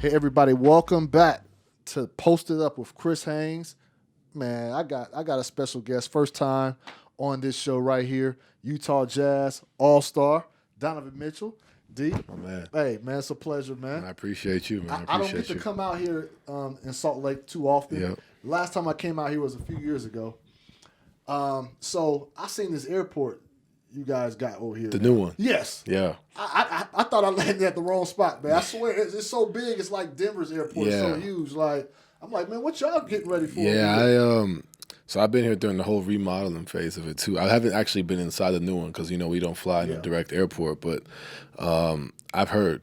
Hey, everybody, welcome back to Posted Up with Chris Haynes. Man, I got a special guest. First time on this show right here. Utah Jazz All-Star, Donovan Mitchell. D. Oh, man. Hey, man, it's a pleasure, man. I appreciate you, man. I don't get to come out here in Salt Lake too often. Yep. Last time I came out here was a few years ago. So I seen this airport you guys got over here. The new one. Yes. Yeah. I thought I landed at the wrong spot, man. I swear it's so big. It's like Denver's airport. It's so huge. Like I'm like, man, what y'all getting ready for? Yeah, so I've been here during the whole remodeling phase of it too. I haven't actually been inside the new one because we don't fly in a direct airport, but I've heard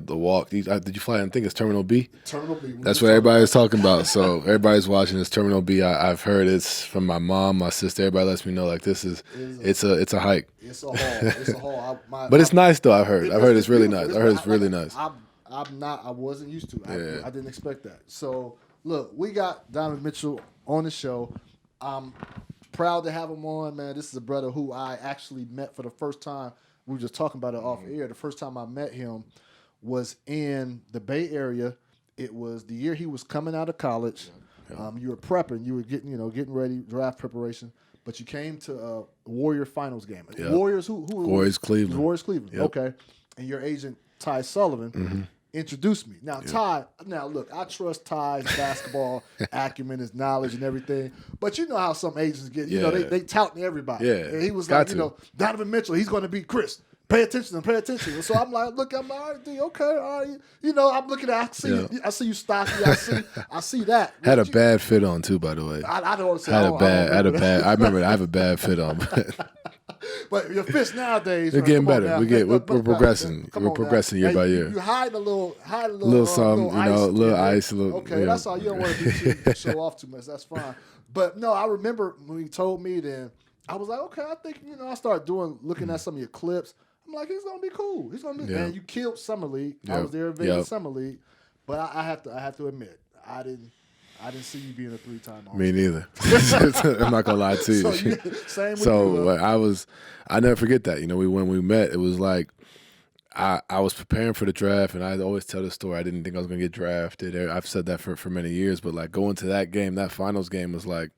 the walk. Did you fly in? I think it's Terminal B. Terminal B. That's what everybody's talking about. So everybody's watching this Terminal B. I've heard it's from my mom, my sister. Everybody lets me know like it's a hike. It's a haul. It's a haul. But it's nice though. I've heard it's really nice. I heard it's really nice. I wasn't used to it. I didn't expect that. So look, we got Donovan Mitchell on the show. I'm proud to have him on, man. This is a brother who I actually met for the first time. We were just talking about it off air. The first time I met him was in the Bay Area. It was the year he was coming out of college. You were prepping. You were getting ready, draft preparation. But you came to a Warrior finals game. Yep. Warriors who? Warriors Cleveland. Warriors Cleveland. Yep. Okay. And your agent Ty Sullivan introduced me. Now Ty. Now look, I trust Ty's basketball acumen, his knowledge, and everything. But you know how some agents get. They touting everybody. Yeah. And he was like, Donovan Mitchell. He's going to be Chris. Pay attention. And so I'm like, look, I'm all right, D, okay, all right. I'm looking at, I see you stocky. I see that. Had a bad fit on too, by the way. I don't say I remember I have a bad fit on. But your fits nowadays, they're getting better. We're progressing. We're progressing year by year. You hide a little something, little ice, Okay, that's all. You don't want to show off too much. That's fine. But no, I remember when he told me, then I was like, okay, I think I started looking at some of your clips. I'm like, he's gonna be cool. He's gonna be. And you killed Summer League. I was there in Vegas Summer League, but I have to admit, I didn't see you being a 3-time All-Star. Me neither. I'm not gonna lie to you. Same with you. I never forget that. When we met, it was like I was preparing for the draft, and I always tell the story. I didn't think I was gonna get drafted. I've said that for many years, but like going to that game, that finals game was like,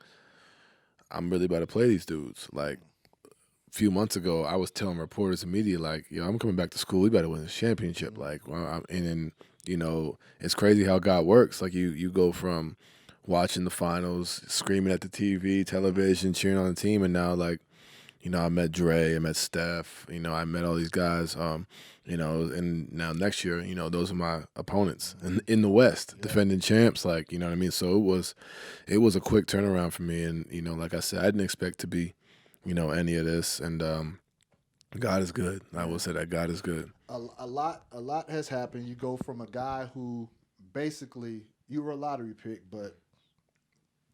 I'm really about to play these dudes. Like a few months ago, I was telling reporters and media like, I'm coming back to school. We better win this championship. Like, it's crazy how God works. Like you go from watching the finals, screaming at the television, cheering on the team, and now like, I met Dre, I met Steph, I met all these guys, and now next year, those are my opponents in the West, defending champs, like, you know what I mean? So it was a quick turnaround for me, and, like I said, I didn't expect to be, any of this, and God is good. I will say that God is good. A lot has happened. You go from a guy who basically, you were a lottery pick, but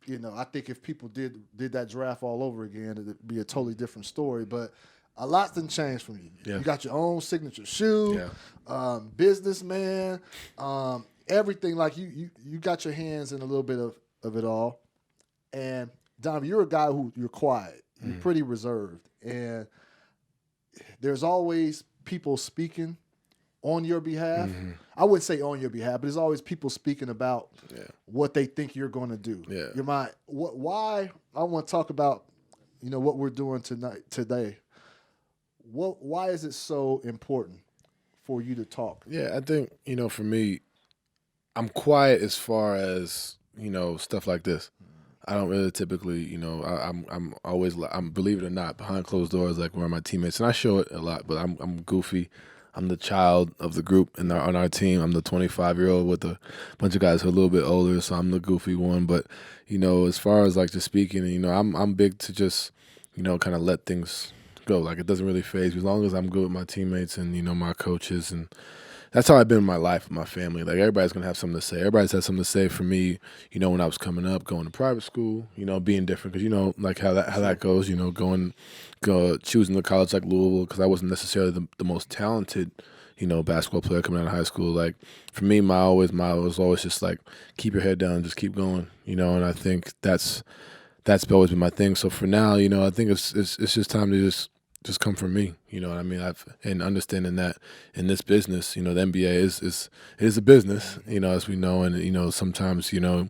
I think if people did that draft all over again, it'd be a totally different story. But a lot didn't change from you. Yeah. You got your own signature shoe, businessman, everything. Like you got your hands in a little bit of it all. And Dom, you're a guy who you're quiet. You're pretty reserved, and there's always people speaking on your behalf. I wouldn't say on your behalf, but there's always people speaking about what they think you're going to do. Yeah. Why I want to talk about, what we're doing today. Why is it so important for you to talk? Yeah, I think, for me, I'm quiet as far as, stuff like this. I don't really typically, I'm always, believe it or not, behind closed doors, like where my teammates, and I show it a lot, but I'm goofy. I'm the child of the group on our team. I'm the 25-year-old with a bunch of guys who are a little bit older, so I'm the goofy one. But, as far as like just speaking, I'm big to just, kind of let things go. Like it doesn't really faze me as long as I'm good with my teammates and, my coaches. And that's how I've been in my life with my family. Like everybody's going to have something to say. Everybody's had something to say for me, when I was coming up, going to private school, being different because, like how that goes, choosing the college like Louisville because I wasn't necessarily the most talented, basketball player coming out of high school. Like for me, my was always just like keep your head down, just keep going, and I think that's always been my thing. So for now, I think it's just time to just just come from me. You know what I mean? And understanding that in this business, you know, the NBA is a business, you know, as we know, and you know, sometimes, you know,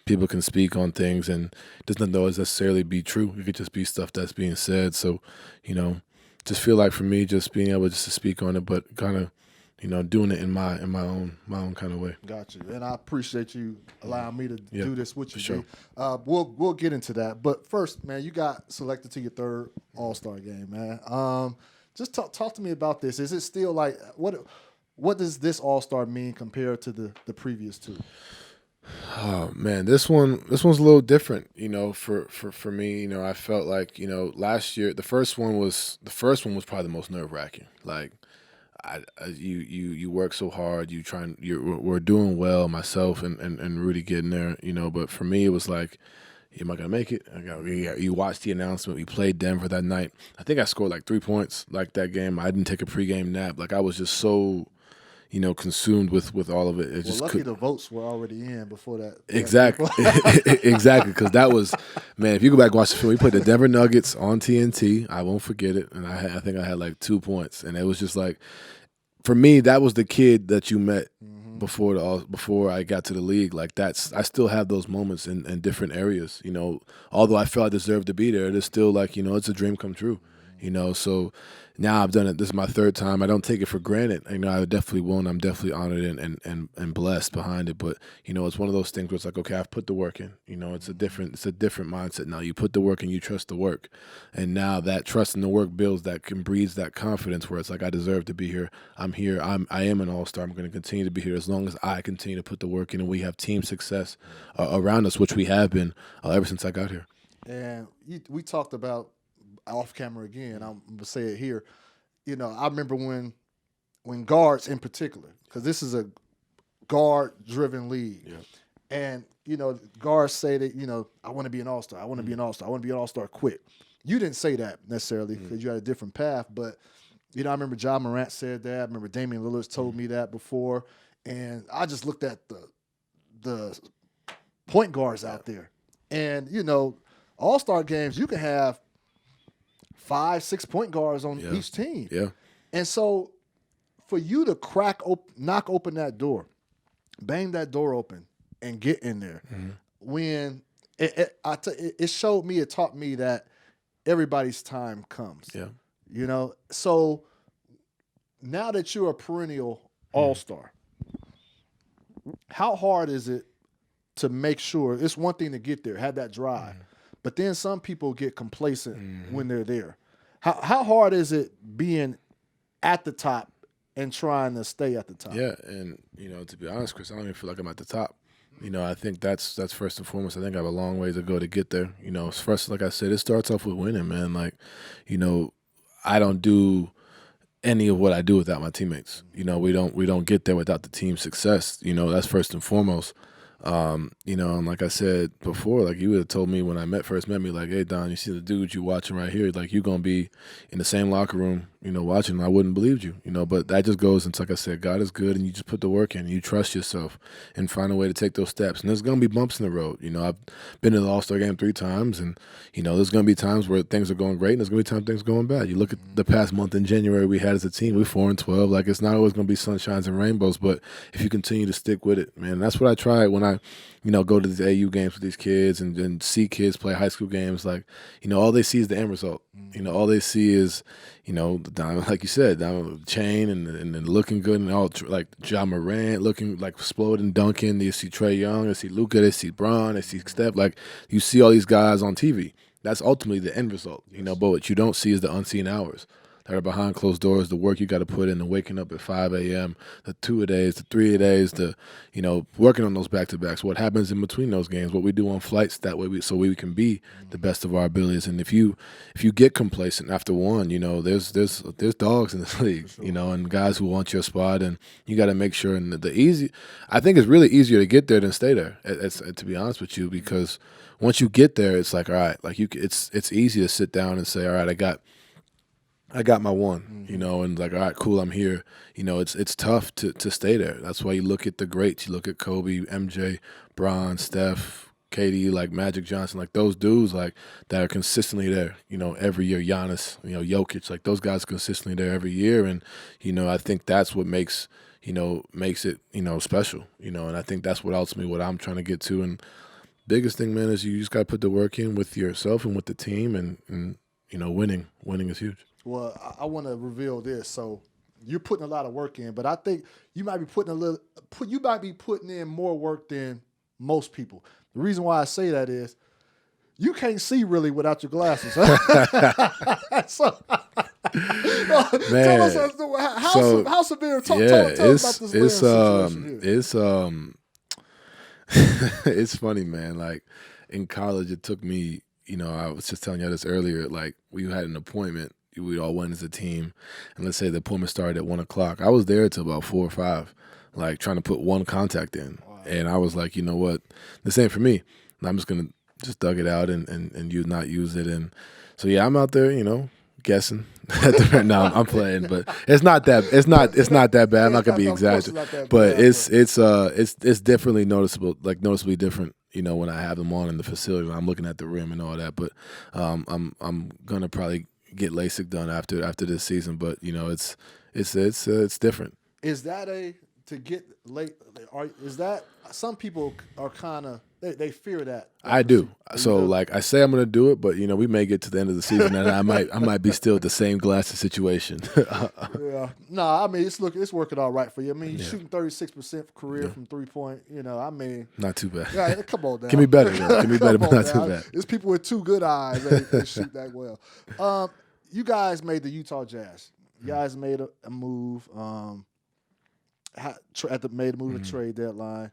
people can speak on things and it doesn't always necessarily be true. It could just be stuff that's being said. So, you know, just feel like for me, just being able just to speak on it, but kind of, you know, doing it in my own kind of way. Got you, and I appreciate you allowing me to do this with you. Sure. We'll get into that, but first, man, you got selected to your third All-Star game, man. Just talk to me about this. Is it still like what does this All-Star mean compared to the previous two? Oh man, this one's a little different, you know, for me. You know, I felt like, you know, last year the first one was probably the most nerve-wracking. Like you work so hard, we're doing well, myself and Rudy getting there, you know, but for me it was like, am I gonna make it? You watched the announcement. We played Denver that night. I think I scored like 3 points like that game. I didn't take a pregame nap. Like I was just so, you know, consumed with all of it. Lucky the votes were already in before that. Exactly, exactly. Because that was, man. If you go back and watch the film, we played the Denver Nuggets on TNT. I won't forget it. And I think I had like 2 points, and it was just like, for me, that was the kid that you met before I got to the league. Like I still have those moments in different areas. You know, although I felt I deserved to be there, it's still like, you know, it's a dream come true. You know, so now I've done it. This is my third time. I don't take it for granted. You know, I definitely won't. I'm definitely honored and blessed behind it. But, you know, it's one of those things where it's like, okay, I've put the work in. You know, it's a different mindset now. You put the work in, you trust the work. And now that trust in the work builds breeds that confidence where it's like, I deserve to be here. I'm here. I am an all-star. I'm going to continue to be here as long as I continue to put the work in and we have team success around us, which we have been ever since I got here. And we talked about off camera again. I'm gonna say it here. You know, I remember when guards in particular, because this is a guard-driven league, and you know, guards say that, you know, I want to be an all-star. I want to be an all-star. I want to be an all-star quick. You didn't say that necessarily because you had a different path, but you know, I remember Ja Morant said that. I remember Damian Lillard told me that before, and I just looked at the point guards out there, and you know, all-star games you can have 5-6 point guards on each team. Yeah. And so for you to knock open that door, bang that door open and get in there, when it showed me, it taught me that everybody's time comes. Yeah. You know, so now that you're a perennial all-star, how hard is it to make sure, it's one thing to get there, have that drive, but then some people get complacent when they're there. How hard is it being at the top and trying to stay at the top? Yeah, and you know, to be honest, Chris, I don't even feel like I'm at the top. You know, I think that's first and foremost. I think I have a long way to go to get there. You know, first, like I said, it starts off with winning, man. Like, you know, I don't do any of what I do without my teammates. You know, we don't get there without the team's success. You know, that's first and foremost. You know, and like I said before, like you would have told me when I first met me, like, hey Don, you see the dude you watching right here, like you're gonna be in the same locker room, you know, watching. I wouldn't believe you, you know, but that just goes into, like I said, God is good, and you just put the work in, and you trust yourself, and find a way to take those steps. And there's gonna be bumps in the road. You know, I've been to the All-Star game 3 times, and you know, there's gonna be times where things are going great, and there's gonna be times things are going bad. You look at the past month in January we had as a team, we're 4-12. Like, it's not always gonna be sunshines and rainbows, but if you continue to stick with it, man, that's what I try when I, you know, go to these AU games with these kids and see kids play high school games. Like, you know, all they see is the end result. You know, all they see is, you know, the diamond, like you said, diamond chain and looking good, and all, like Ja Morant looking like exploding, dunking. You see Trae Young, you see Luka, they see Bron, they see Steph. Like, you see all these guys on TV. That's ultimately the end result. You know, but what you don't see is the unseen hours that are behind closed doors, the work you got to put in, the waking up at 5 a.m., the 2-a-days, the 3-a-days, the, you know, working on those back-to-backs, what happens in between those games, what we do on flights, that way we can be the best of our abilities. And if you get complacent after one, you know, there's dogs in this league, you know, and guys who want your spot, and you got to make sure. And I think it's really easier to get there than stay there, to be honest with you, because once you get there, it's like, all right, like it's easy to sit down and say, all right, I got my one, you know, and like, all right, cool, I'm here. You know, it's tough to stay there. That's why you look at the greats. You look at Kobe, MJ, Bron, Steph, KD, like Magic Johnson, like those dudes, like that are consistently there, every year. Giannis, Jokic, like those guys are consistently there every year, and I think that's what makes it special, and I think that's what ultimately what I'm trying to get to. And biggest thing, man, is you just got to put the work in with yourself and with the team, and winning is huge. Well, I want to reveal this. So you're putting a lot of work in, but I think you might be putting in more work than most people. The reason why I say that is you can't see really without your glasses. So, man, tell us how severe. Tell us about this situation. It's funny, man. Like in college, it took me. I was just telling you this earlier. Like we had an appointment. We all went as a team, and let's say the appointment started at 1:00. I was there till about 4 or 5, like trying to put one contact in. Wow. And I was like, you know what, this ain't for me. I'm just gonna just dug it out and you not use it. And so yeah, I'm out there, guessing. No, I'm playing, but it's not that bad. I'm not gonna be exaggerating, but it's definitely noticeably different. When I have them on in the facility, I'm looking at the rim and all that. But I'm gonna probably get LASIK done after this season. But it's different. Is that to get late? Is that some people are kind of they fear that? I do. So like I say I'm gonna do it, but we may get to the end of the season and I might be still at the same glasses situation. Yeah. No, I mean it's working all right for you. I mean you're shooting 36% career from 3-point. I mean not too bad. Yeah, come on now. Give me better, though. Give me better, but not too bad. There's people with 2 good eyes they shoot that well. You guys made the Utah Jazz. You guys made a move. Made a move at the trade deadline.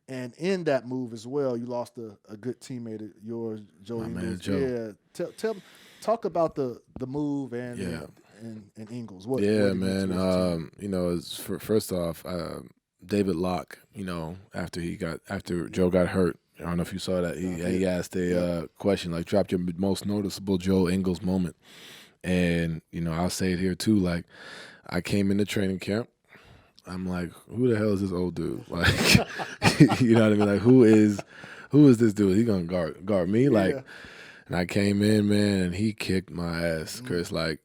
And in that move as well, you lost a good teammate of yours, Joe Ingles. Man, Joe. Yeah, talk about the move and Ingles. What man. First off, David Locke. After Joe got hurt, I don't know if you saw that. He asked a question like, "Drop your most noticeable Joe Ingles moment." And I'll say it here too. Like, I came into training camp. I'm like, who the hell is this old dude? Like, you know what I mean? Like, who is this dude? He gonna guard me? Like, and I came in, man, and he kicked my ass, Chris. Like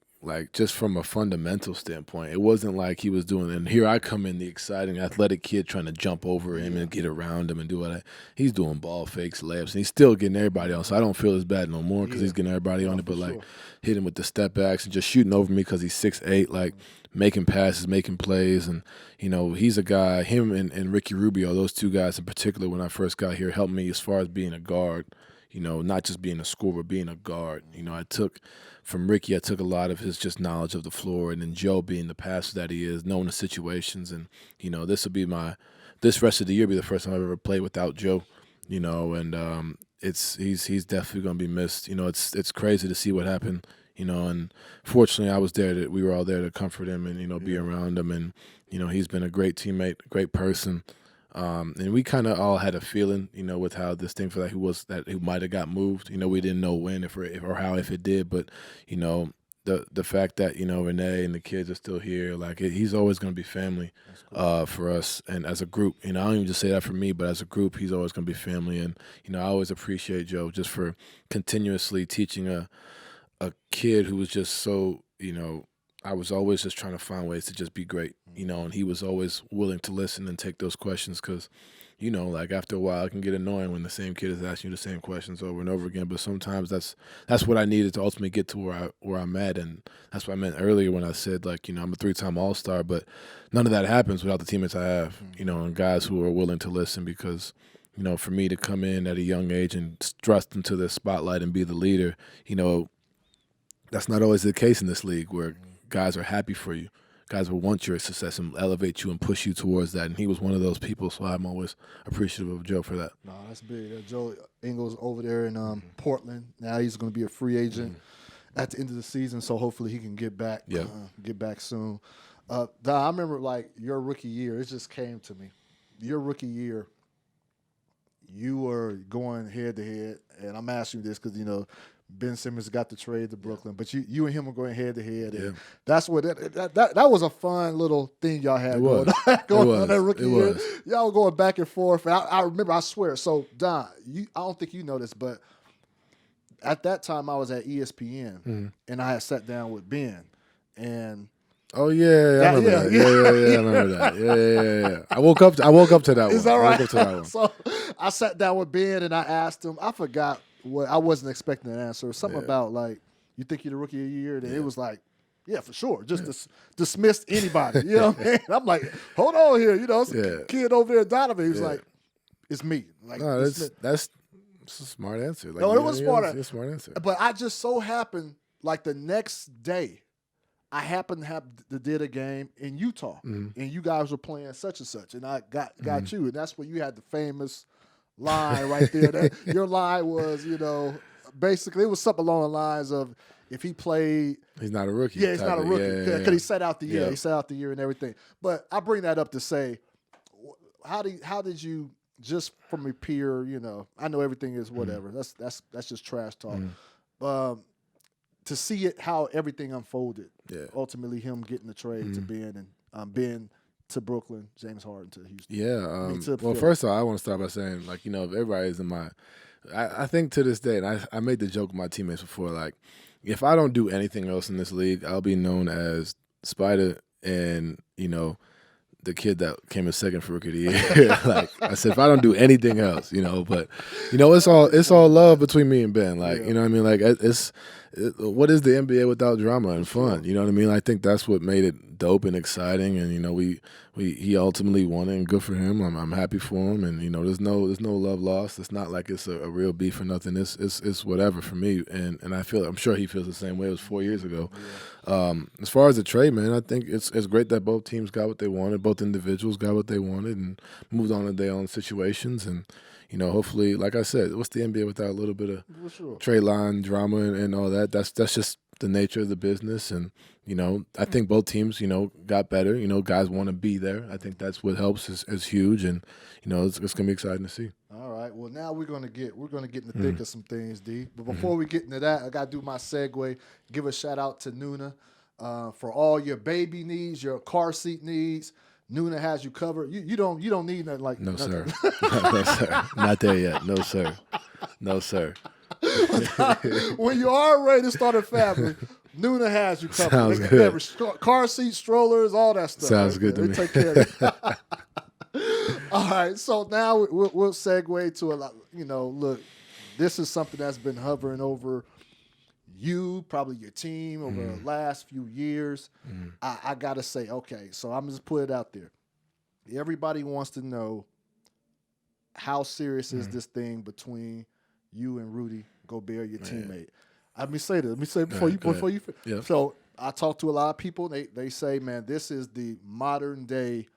just from a fundamental standpoint, it wasn't like he was doing. And here I come in, the exciting athletic kid trying to jump over him and get around him and do all that. He's doing ball fakes, layups, and he's still getting everybody on. So I don't feel as bad no more because he's getting everybody on it. But like, hit him with the step backs and just shooting over me because he's 6'8", like making passes, making plays, and he's a guy. Him and Ricky Rubio, those 2 guys in particular, when I first got here, helped me as far as being a guard. Not just being a scorer, but being a guard. From Ricky, I took a lot of his just knowledge of the floor, and then Joe being the passer that he is, knowing the situations, and this rest of the year be the first time I've ever played without Joe, and he's definitely gonna be missed. It's crazy to see what happened, and fortunately we were all there to comfort him and be around him, and he's been a great teammate, a great person. And we kind of all had a feeling, with how this thing for that he might have got moved. We didn't know when, or how, if it did. But the fact that Renee and the kids are still here, like he's always going to be family for us, and as a group. I don't even just say that for me, but as a group, he's always going to be family. And I always appreciate Joe just for continuously teaching a kid who was just so I was always just trying to find ways to just be great, and he was always willing to listen and take those questions because, like after a while it can get annoying when the same kid is asking you the same questions over and over again. But sometimes that's what I needed to ultimately get to where I'm at, and that's what I meant earlier when I said like, I'm a 3-time All-Star, but none of that happens without the teammates I have, and guys who are willing to listen because, for me to come in at a young age and thrust into the spotlight and be the leader, that's not always the case in this league where guys are happy for you. Guys will want your success and elevate you and push you towards that. And he was one of those people, so I'm always appreciative of Joe for that. No, that's big. Joe Ingles over there in Portland. Now he's going to be a free agent at the end of the season, so hopefully he can get back soon. Don, I remember like your rookie year. It just came to me. Your rookie year, you were going head-to-head, and I'm asking you this because, Ben Simmons got the trade to Brooklyn, but you and him were going head to head. Yeah. That's what that was a fun little thing y'all had going on that rookie year. Y'all were going back and forth. And I remember, I swear. So Don, I don't think you know this, but at that time I was at ESPN and I had sat down with Ben and. Oh yeah, I remember that. Yeah, I remember that. Yeah. I woke up to that one. Is that right? I woke up to that one. So I sat down with Ben and I asked him. I forgot what I wasn't expecting an answer. Something about like, you think you're the rookie of the year? And it was like, yeah, for sure. Just dismissed anybody. You know what I mean? I'm like, hold on here. You know, it's a kid over there, Donovan. He was like, it's me. Like, no, that's a smart answer. Like, no, it was smart. It's a smart answer. But I just so happened, like the next day, I happened to did a game in Utah, and you guys were playing such and such, and I got you, and that's where you had the famous line right there. Your line was, basically it was something along the lines of, if he played, he's not a rookie. Yeah, he's not a rookie because he sat out the year. He sat out the year and everything. But I bring that up to say, how did you, just from a peer, I know everything is whatever. That's just trash talk. To see it, how everything unfolded. Yeah. Ultimately, him getting the trade to Ben, and Ben to Brooklyn, James Harden to Houston. Yeah. Well, first of all, I want to start by saying, like, if everybody is in my, I think to this day, and I made the joke with my teammates before, like, if I don't do anything else in this league, I'll be known as Spider and, the kid that came in second for Rookie of the Year. Like I said, if I don't do anything else, but it's all love between me and Ben. Like, you know what I mean? Like what is the NBA without drama and fun? You know what I mean? I think that's what made it dope and exciting. And he ultimately won it, and good for him. I'm happy for him. And there's no love lost. It's not like it's a real beef or nothing. It's whatever for me. And I'm sure he feels the same way. It was 4 years ago. As far as the trade, man, I think it's great that both teams got what they wanted. Both individuals got what they wanted and moved on to their own situations. And hopefully, like I said, what's the NBA without a little bit of trade line drama and all that? That's just the nature of the business. And I think both teams got better. Guys want to be there. I think that's what helps is huge. And it's gonna be exciting to see. All right. Well, now we're gonna get in the thick of some things, D. But before we get into that, I gotta do my segue. Give a shout out to Nuna for all your baby needs, your car seat needs. Nuna has you covered. You don't need nothing like no, nothing. Sir. No, sir. Not there yet. No, sir. No, sir. When you are ready to start a family, Nuna has you covered. Sounds good. Car seat, strollers, all that stuff. Sounds good to me. They take care of it. All right, so now we'll segue to a lot. Look, this is something that's been hovering over you, probably your team over the last few years. I gotta say, okay, so I'm just put it out there. Everybody wants to know, how serious is this thing between you and Rudy Gobert, your teammate? Let me say this. Before you. Yep. So I talk to a lot of people. They say, man, this is the modern day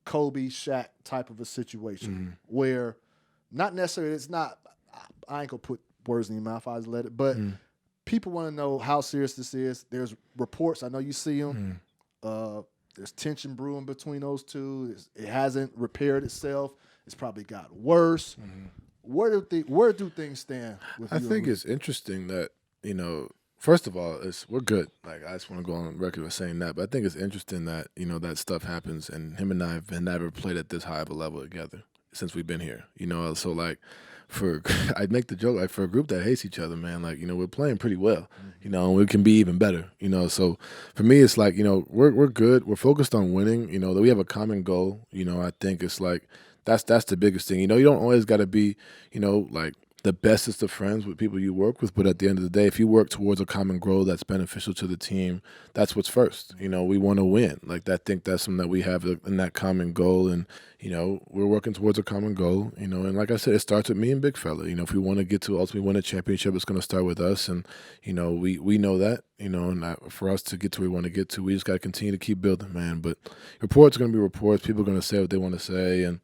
Kobe, Shaq type of a situation where not necessarily, it's not, I ain't gonna put words in your mouth, I just let it, but people want to know how serious this is. There's reports, I know you see them, there's tension brewing between those two. It hasn't repaired itself. It's probably got worse. Where do things stand with you? I think it's interesting that, first of all, we're good. Like, I just want to go on record with saying that. But I think it's interesting that, that stuff happens, and him and I have never played at this high of a level together since we've been here. So like, I'd make the joke, like, for a group that hates each other, man, like, we're playing pretty well, and we can be even better, So for me, it's like, we're good. We're focused on winning, that we have a common goal. I think it's like, that's the biggest thing. You don't always got to be, like, the bestest of friends with people you work with, but at the end of the day, if you work towards a common goal that's beneficial to the team, that's what's first. We want to win. Like, I think that's something that we have in that common goal, and we're working towards a common goal. And like I said, it starts with me and Big Fella. If we want to get to ultimately win a championship, it's going to start with us, and we know that. And for us to get to where we want to get to, we just got to continue to keep building, man. But reports are going to be reports. People are going to say what they want to say, and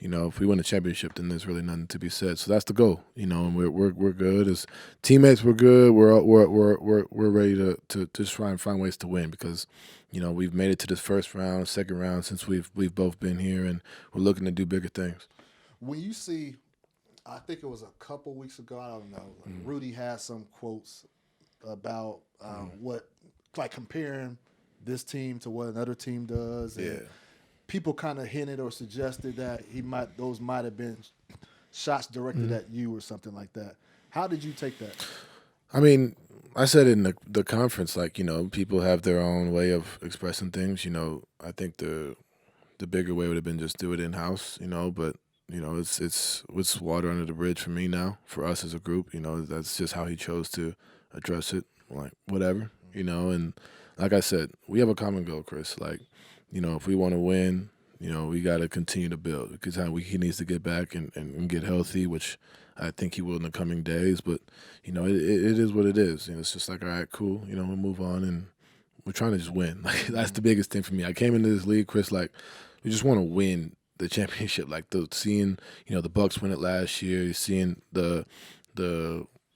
if we win a championship, then there's really nothing to be said. So that's the goal, and we're good as teammates. We're good. We're ready to just try and find ways to win, because we've made it to this first round, second round since we've both been here, and we're looking to do bigger things. When you see, I think it was a couple weeks ago. I don't know. Rudy had some quotes about what, like comparing this team to what another team does. And people kind of hinted or suggested that those might have been shots directed at you or something like that. How did you take that? I mean, I said it in the conference, like, people have their own way of expressing things. I think the bigger way would have been just do it in house, but it's water under the bridge for me now, for us as a group. That's just how he chose to address it. Like, whatever, and like I said, we have a common goal, Chris. Like, if we want to win, we got to continue to build, because he needs to get back and get healthy, which I think he will in the coming days. But, it is what it is. It's just like, all right, cool. We'll move on, and we're trying to just win. Like, that's the biggest thing for me. I came into this league, Chris, like, we just want to win the championship. Like, seeing, the Bucks win it last year, you're seeing the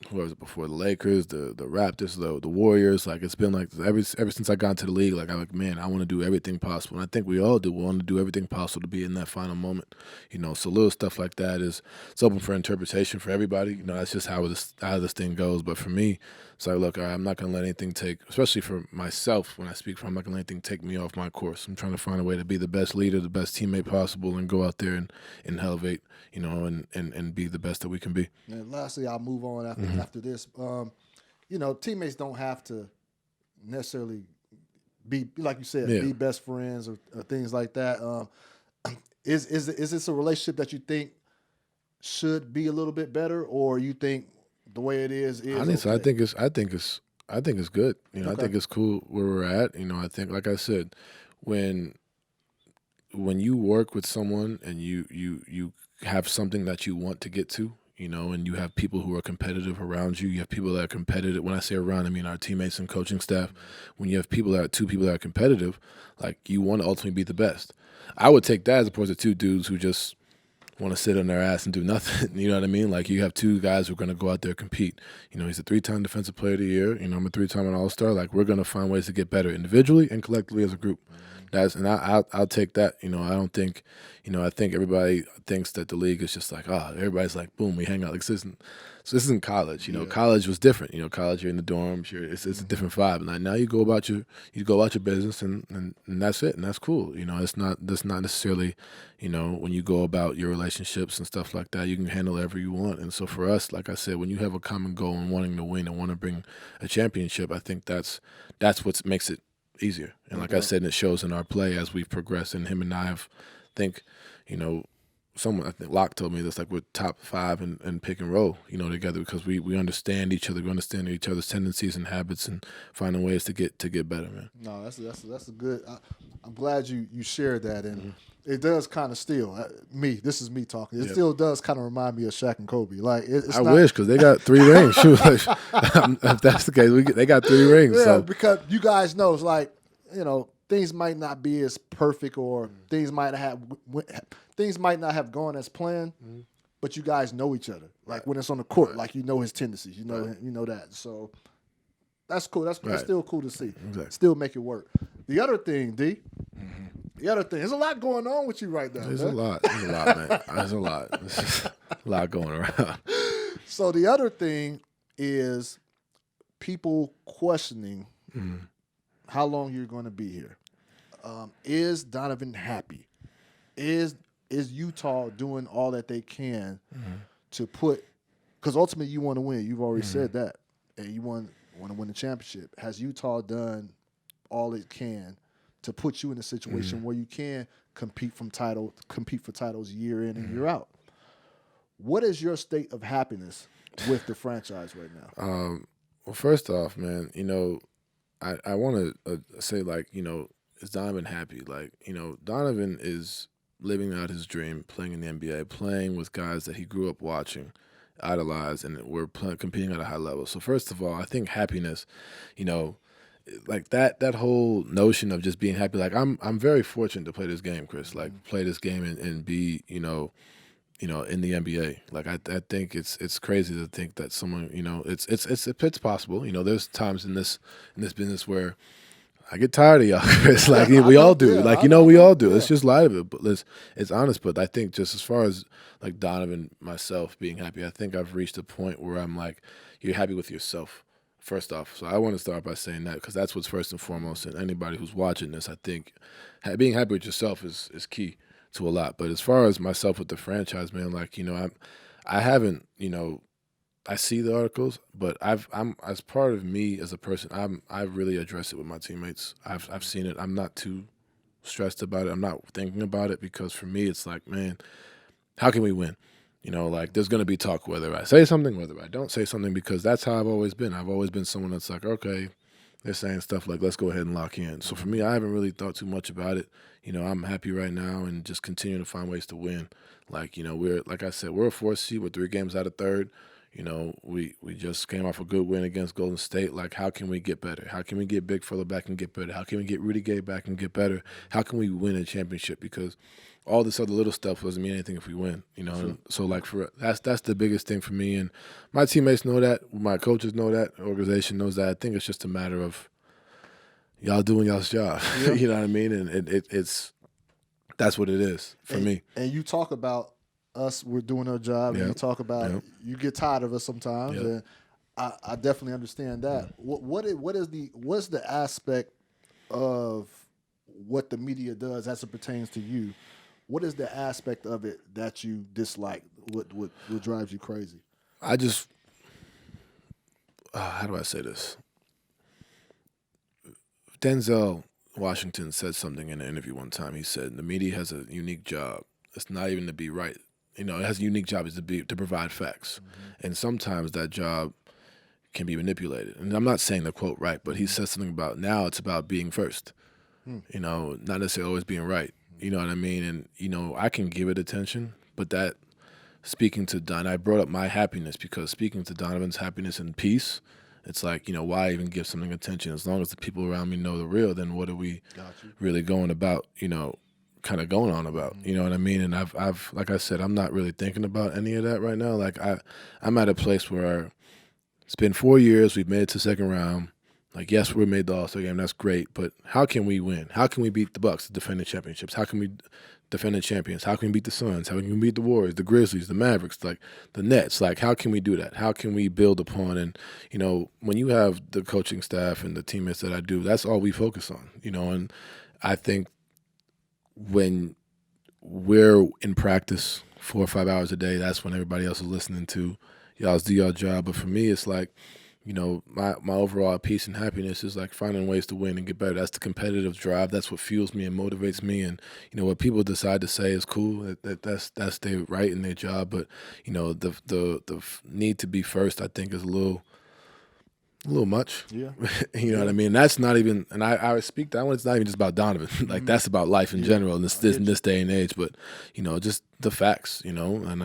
who was it before, the Lakers, the Raptors, the Warriors. Like, it's been like ever since I got into the league, like, I'm like, man, I want to do everything possible. And I think we all do. We want to do everything possible to be in that final moment. So little stuff like that it's open for interpretation for everybody. That's just how this thing goes. But for me, it's like, look, I'm not going to let anything especially for myself when I speak I'm not going to let anything take me off my course. I'm trying to find a way to be the best leader, the best teammate possible, and go out there and elevate, and be the best that we can be. And lastly, I'll move on after this. Teammates don't have to necessarily be, like you said, be best friends or things like that. Is this a relationship that you think should be a little bit better, or you think the way it is honestly, okay? I think it's good. Okay. I think it's cool where we're at. I think, like I said, when you work with someone and you have something that you want to get to, and you have people who are competitive around you. You have people that are competitive. When I say around, I mean our teammates and coaching staff. When you have two people that are competitive, like, you want to ultimately be the best. I would take that as opposed to two dudes who just want to sit on their ass and do nothing. You know what I mean? Like, you have two guys who are going to go out there and compete. He's a 3-time Defensive Player of the Year. I'm a 3-time All-Star. Like, we're going to find ways to get better individually and collectively as a group. I'll take that. I don't think, I think everybody thinks that the league is just like, everybody's like, boom, we hang out. Like, this isn't college. College was different. College, you're in the dorms. It's a different vibe. And now you go about your business, and that's it, and that's cool. That's not necessarily, when you go about your relationships and stuff like that, you can handle whatever you want. And so for us, like I said, when you have a common goal and wanting to win and want to bring a championship, I think that's what makes it easier. And like I said, it shows in our play as we've progressed. And him and I have, think, I think Locke told me this, like, we're top 5 in pick and roll, together, because we understand each other. We understand each other's tendencies and habits, and finding ways to get better, man. No, that's a good. I'm glad you shared that, and it does kind of still This is me talking. It still does kind of remind me of Shaq and Kobe. Like, I wish, because they got 3 rings. Shoot, if that's the case, they got 3 rings. Yeah, so. Because you guys know, it's like, things might not be as perfect, or things might not have gone as planned, but you guys know each other. Like, when it's on the court, like, his tendencies, you know that. So that's cool. That's still cool to see. Exactly. Still make it work. The other thing, D. The other thing, there's a lot going on with you right now. There's a lot, man. There's a lot. There's a lot going around. So the other thing is people questioning how long you're going to be here. Is Donovan happy? Is Utah doing all that they can to put? Because ultimately you want to win. You've already said that, and you want to win the championship. Has Utah done all it can to put you in a situation where you can compete for titles year in and year out? What is your state of happiness with the franchise right now? Well, first off, man, I want to say, like, is Donovan happy? Like, Donovan is living out his dream, playing in the NBA, playing with guys that he grew up watching, idolized, and we're competing at a high level. So first of all, I think happiness, like that whole notion of just being happy. Like, I'm very fortunate to play this game, Chris. Like, play this game and be, in the NBA. Like, I think it's crazy to think that someone, it's possible. There's times in this business where I get tired of y'all, Chris. Like we all do. Like we all do. It's just light of it, but it's honest. But I think just as far as like Donovan, myself being happy, I think I've reached a point where I'm like, you're happy with yourself first off. So I want to start by saying that because that's what's first and foremost. And anybody who's watching this, I think being happy with yourself is key to a lot. But as far as myself with the franchise, man, like I haven't I see the articles, but I'm as part of me as a person, I really address it with my teammates. I've seen it. I'm not too stressed about it. I'm not thinking about it because for me, it's like, man, how can we win? Like there's gonna be talk whether I say something, whether I don't say something, because that's how I've always been. I've always been someone that's like, okay, they're saying stuff like, let's go ahead and lock in. So for me, I haven't really thought too much about it. I'm happy right now and just continue to find ways to win. Like we're like I said, we're a 4th seed. We're 3 games out of 3rd. We just came off a good win against Golden State. Like, how can we get better? How can we get Big Fella back and get better? How can we get Rudy Gobert back and get better? How can we win a championship? Because all this other little stuff doesn't mean anything if we win. Sure. So like that's the biggest thing for me. And my teammates know that. My coaches know that. The organization knows that. I think it's just a matter of y'all doing y'all's job. Yeah. You know what I mean? And it's that's what it is for me. And you talk about us, we're doing our job, and you talk about you get tired of us sometimes, and I definitely understand that. What's the aspect of what the media does as it pertains to you? What is the aspect of it that you dislike? What drives you crazy? I just how do I say this? Denzel Washington said something in an interview one time. He said the media has a unique job. It's not even to be right. It has a unique job is to provide facts. Mm-hmm. And sometimes that job can be manipulated. And I'm not saying the quote right, but he says something about now it's about being first. Not necessarily always being right. You know what I mean? And, I can give it attention, but that speaking to Don, I brought up my happiness because speaking to Donovan's happiness and peace, it's like, why even give something attention? As long as the people around me know the real, then what are we really going about, kind of going on about, you know what I mean? And I've like I said, I'm not really thinking about any of that right now. Like I'm at a place where it's been 4 years, we've made it to 2nd round. Like, yes, we made the All-Star game, that's great, but how can we win? How can we beat the Bucks, the defending championships? How can we defend the champions? How can we beat the Suns? How can we beat the Warriors, the Grizzlies, the Mavericks, like the Nets? Like, how can we do that? How can we build upon? And, when you have the coaching staff and the teammates that I do, that's all we focus on, and I think when we're in practice 4 or 5 hours a day, that's when everybody else is listening to y'all's do y'all job. But for me, it's like, my overall peace and happiness is like finding ways to win and get better. That's the competitive drive. That's what fuels me and motivates me. And, what people decide to say is cool. That's their right and their job. But, the need to be first, I think, is a little much. Yeah. You know what I mean? That's not even, and I speak that one, it's not even just about Donovan. Like, that's about life in general in this day and age. But, just the facts, and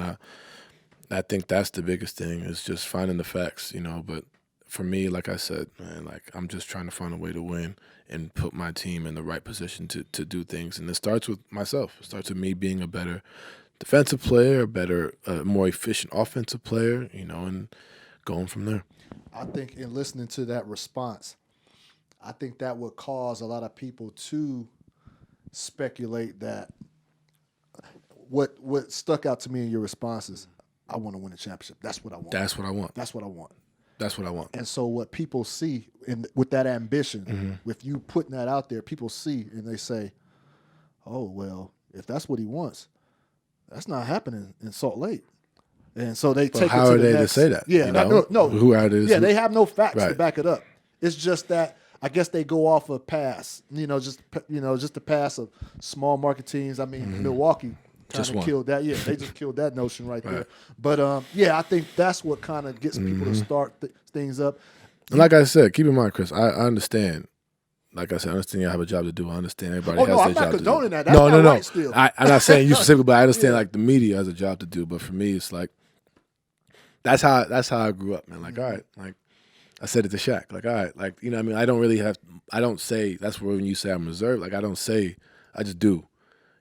I think that's the biggest thing is just finding the facts, But for me, like I said, man, like I'm just trying to find a way to win and put my team in the right position to do things. And it starts with myself. It starts with me being a better defensive player, a better, more efficient offensive player, and going from there. I think in listening to that response, I think that would cause a lot of people to speculate that what stuck out to me in your responses, I want to win a championship. That's what I want. That's what I want. That's what I want. That's what I want. And so what people see with that ambition, with you putting that out there, people see and they say, oh, well, if that's what he wants, that's not happening in Salt Lake. And so they take it to the next. How are they to say that? Yeah, no. Who are they? Yeah, they have no facts to back it up. It's just that I guess they go off of pass. Just the pass of small market teams. I mean, Milwaukee kind of killed that. Yeah, they just killed that notion right there. But I think that's what kind of gets people to start things up. And like I said, keep in mind, Chris, I understand. Like I said, I understand you have a job to do. I understand everybody has their job to do. I'm not condoning that. That's not right still. I'm not saying you specifically, but I understand like the media has a job to do. But for me, it's like that's how I grew up, man. Like, all right, like I said it to Shaq. Like, all right, like what I mean, I don't say that's where when you say I'm reserved. Like I don't say, I just do.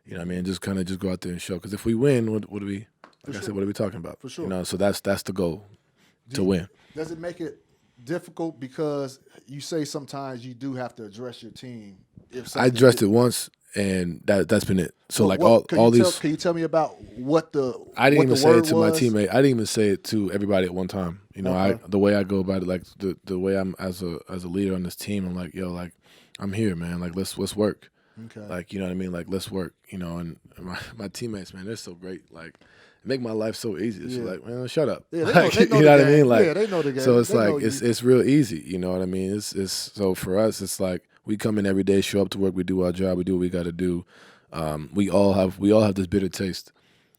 You know what I mean? Just kind of just go out there and show. Because if we win, what do we? Like I said, what are we talking about? For sure. So that's the goal to win. Does it make it difficult because you say sometimes you do have to address your team if I something addressed it once, and that's been it. So like what, all these. can you tell me about what the I didn't what even the say it word to my was? teammate. I didn't even say it to everybody at one time. You know, Okay. the way I go about it, like the way I'm as a leader on this team, I'm like, yo, like I'm here, man. Like let's work. Okay. Like, you know what I mean? Like let's work. You know, and my teammates, man, they're so great. Like make my life so easy. It's like, man, shut up. Yeah, Like, they know you the know what game. I mean? Like, Yeah, they know the game. so it's they like know it's real easy. You know what I mean? It's so for us, it's like we come in every day, show up to work, we do our job, we do what we got to do. We all have this bitter taste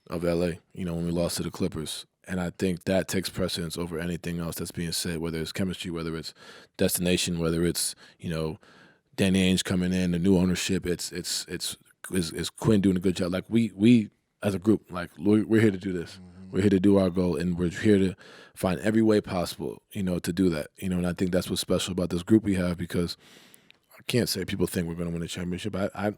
of LA, you know, when we lost to the Clippers. And I think that takes precedence over anything else that's being said, whether it's chemistry, whether it's destination, whether it's, you know, Danny Ainge coming in, the new ownership. It's Quinn doing a good job. Like we as a group, like we're here to do this. Mm-hmm. We're here to do our goal, and we're here to find every way possible, you know, to do that. You know, and I think that's what's special about this group we have, because I can't say people think we're going to win a championship. I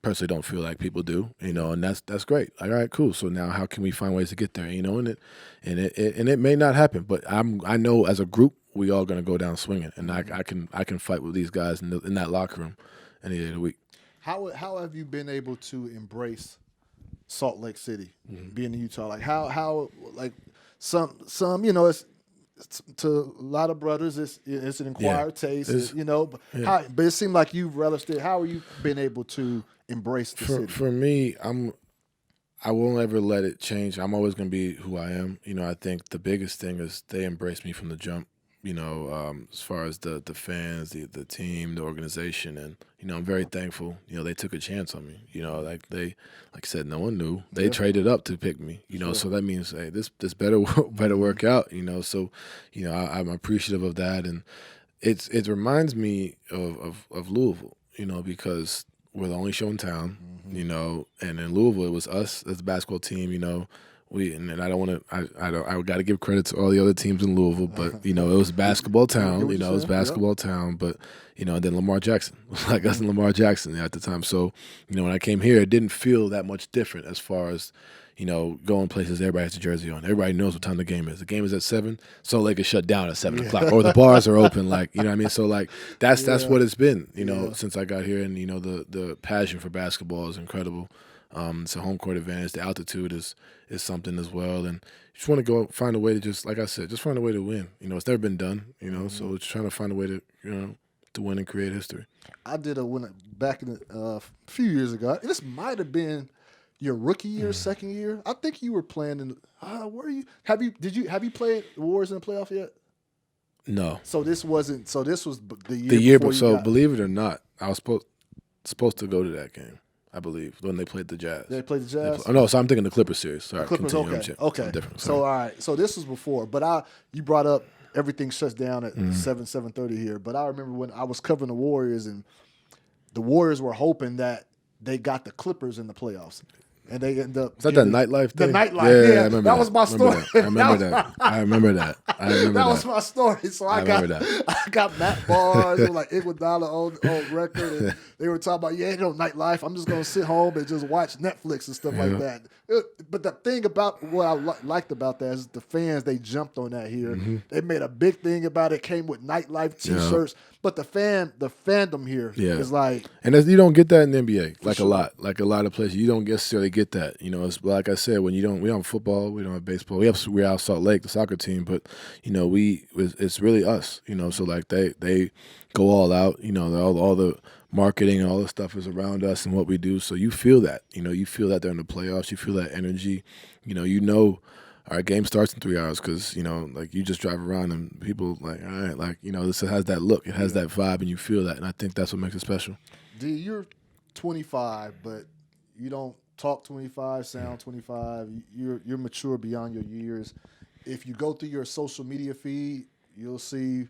personally don't feel like people do, you know, and that's great. Like, all right, cool. So now how can we find ways to get there, you know? And it may not happen, but I know as a group we all gonna go down swinging, and I can fight with these guys in that locker room any day of the week. How have you been able to embrace Salt Lake City, being in Utah? Like how like some you know it's to a lot of brothers it's an acquired taste, you know. But but it seemed like you've relished it. How have you been able to embrace the city? For me, I won't ever let it change. I'm always going to be who I am. You know, I think the biggest thing is they embraced me from the jump. You know, as far as the fans, the team, the organization, and you know, I'm very thankful. You know, they took a chance on me. You know, like I said, no one knew. They traded up to pick me. You know, so that means hey, this better work out. You know, so you know, I'm appreciative of that, and it reminds me of Louisville. You know, because we're the only show in town. You know, and in Louisville, it was us as the basketball team. You know. And I don't want to. I got to give credit to all the other teams in Louisville, but you know it was basketball town. You know it was basketball town, but you know and then Lamar Jackson, like us and Lamar Jackson at the time. So you know when I came here, it didn't feel that much different as far as you know going places. Everybody has a jersey on. Everybody knows what time the game is. The game is at 7. Salt Lake is shut down at 7 o'clock, or the bars are open. Like you know what I mean. So like that's what it's been. You know since I got here, and you know the passion for basketball is incredible. It's a home court advantage. The altitude is something as well, and you just want to go find a way to just, like I said, just find a way to win. You know, it's never been done. You know, so it's trying to find a way to to win and create history. I did back in a few years ago. This might have been your rookie year, second year. I think you were playing in. Where are you? Have you played the Warriors in the playoff yet? No. So this wasn't. So this was the year. The year, before so believe it or not, I was supposed to go to that game. I believe when they played the Jazz. They played the Jazz. No, so I'm thinking the Clippers series. Sorry, the Clippers. continue. Okay. Different. So all right. So this was before, but you brought up everything shuts down at 7:30 here. But I remember when I was covering the Warriors, and the Warriors were hoping that they got the Clippers in the playoffs. And they end up. Is that the nightlife thing? The nightlife. Yeah, I remember that was my story. I remember that. That was my story. So I got Matt Barnes with like Iguodala on record, and they were talking about nightlife. I'm just gonna sit home and just watch Netflix and stuff like that. But the thing about what I liked about that is the fans, they jumped on that here. They made a big thing about it. Came with nightlife T-shirts. But the fandom here is like, and you don't get that in the NBA a lot of places. You don't necessarily get that. You know, it's like I said, when we don't have football, we don't have baseball. We're out Salt Lake, the soccer team, but you know, it's really us. You know, so like they go all out. You know, all the marketing and all the stuff is around us and what we do. So you feel that. You know, you feel that during the playoffs. You feel that energy. You know. Our game starts in 3 hours because, you know, like you just drive around and people like, all right, like, you know, this has that look. It has that vibe and you feel that. And I think that's what makes it special. D, you're 25, but you don't talk 25, sound 25. You're mature beyond your years. If you go through your social media feed, you'll see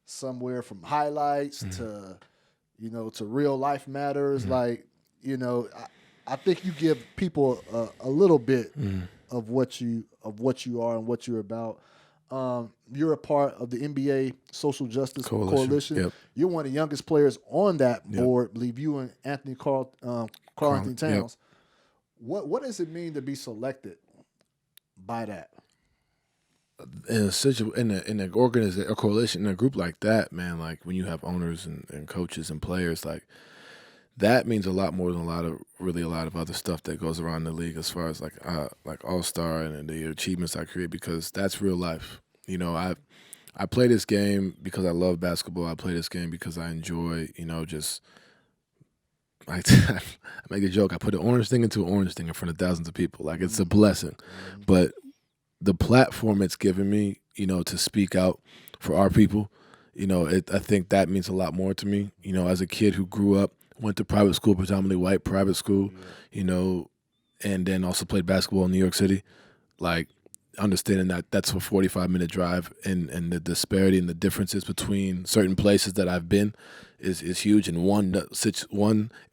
somewhere from highlights to, you know, to real life matters. Like, you know, I think you give people a little bit of what you are and what you're about. You're a part of the NBA Social Justice Coalition. Yep. You're one of the youngest players on that board. I believe you and Anthony Carl Anthony Towns. What does it mean to be selected by that? in an organization, a coalition, in a group like that, man, like when you have owners and coaches and players, like that means a lot more than a lot of other stuff that goes around the league as far as like All-Star and the achievements I create, because that's real life. You know, I play this game because I love basketball. I play this game because I enjoy, just I make a joke. I put an orange thing into an orange thing in front of thousands of people. Like, it's a blessing. But the platform it's given me, to speak out for our people, I think that means a lot more to me. As a kid who grew up, went to private school, predominantly white private school, and then also played basketball in New York City, like understanding that that's a 45-minute drive, and the disparity and the differences between certain places that I've been is huge. And one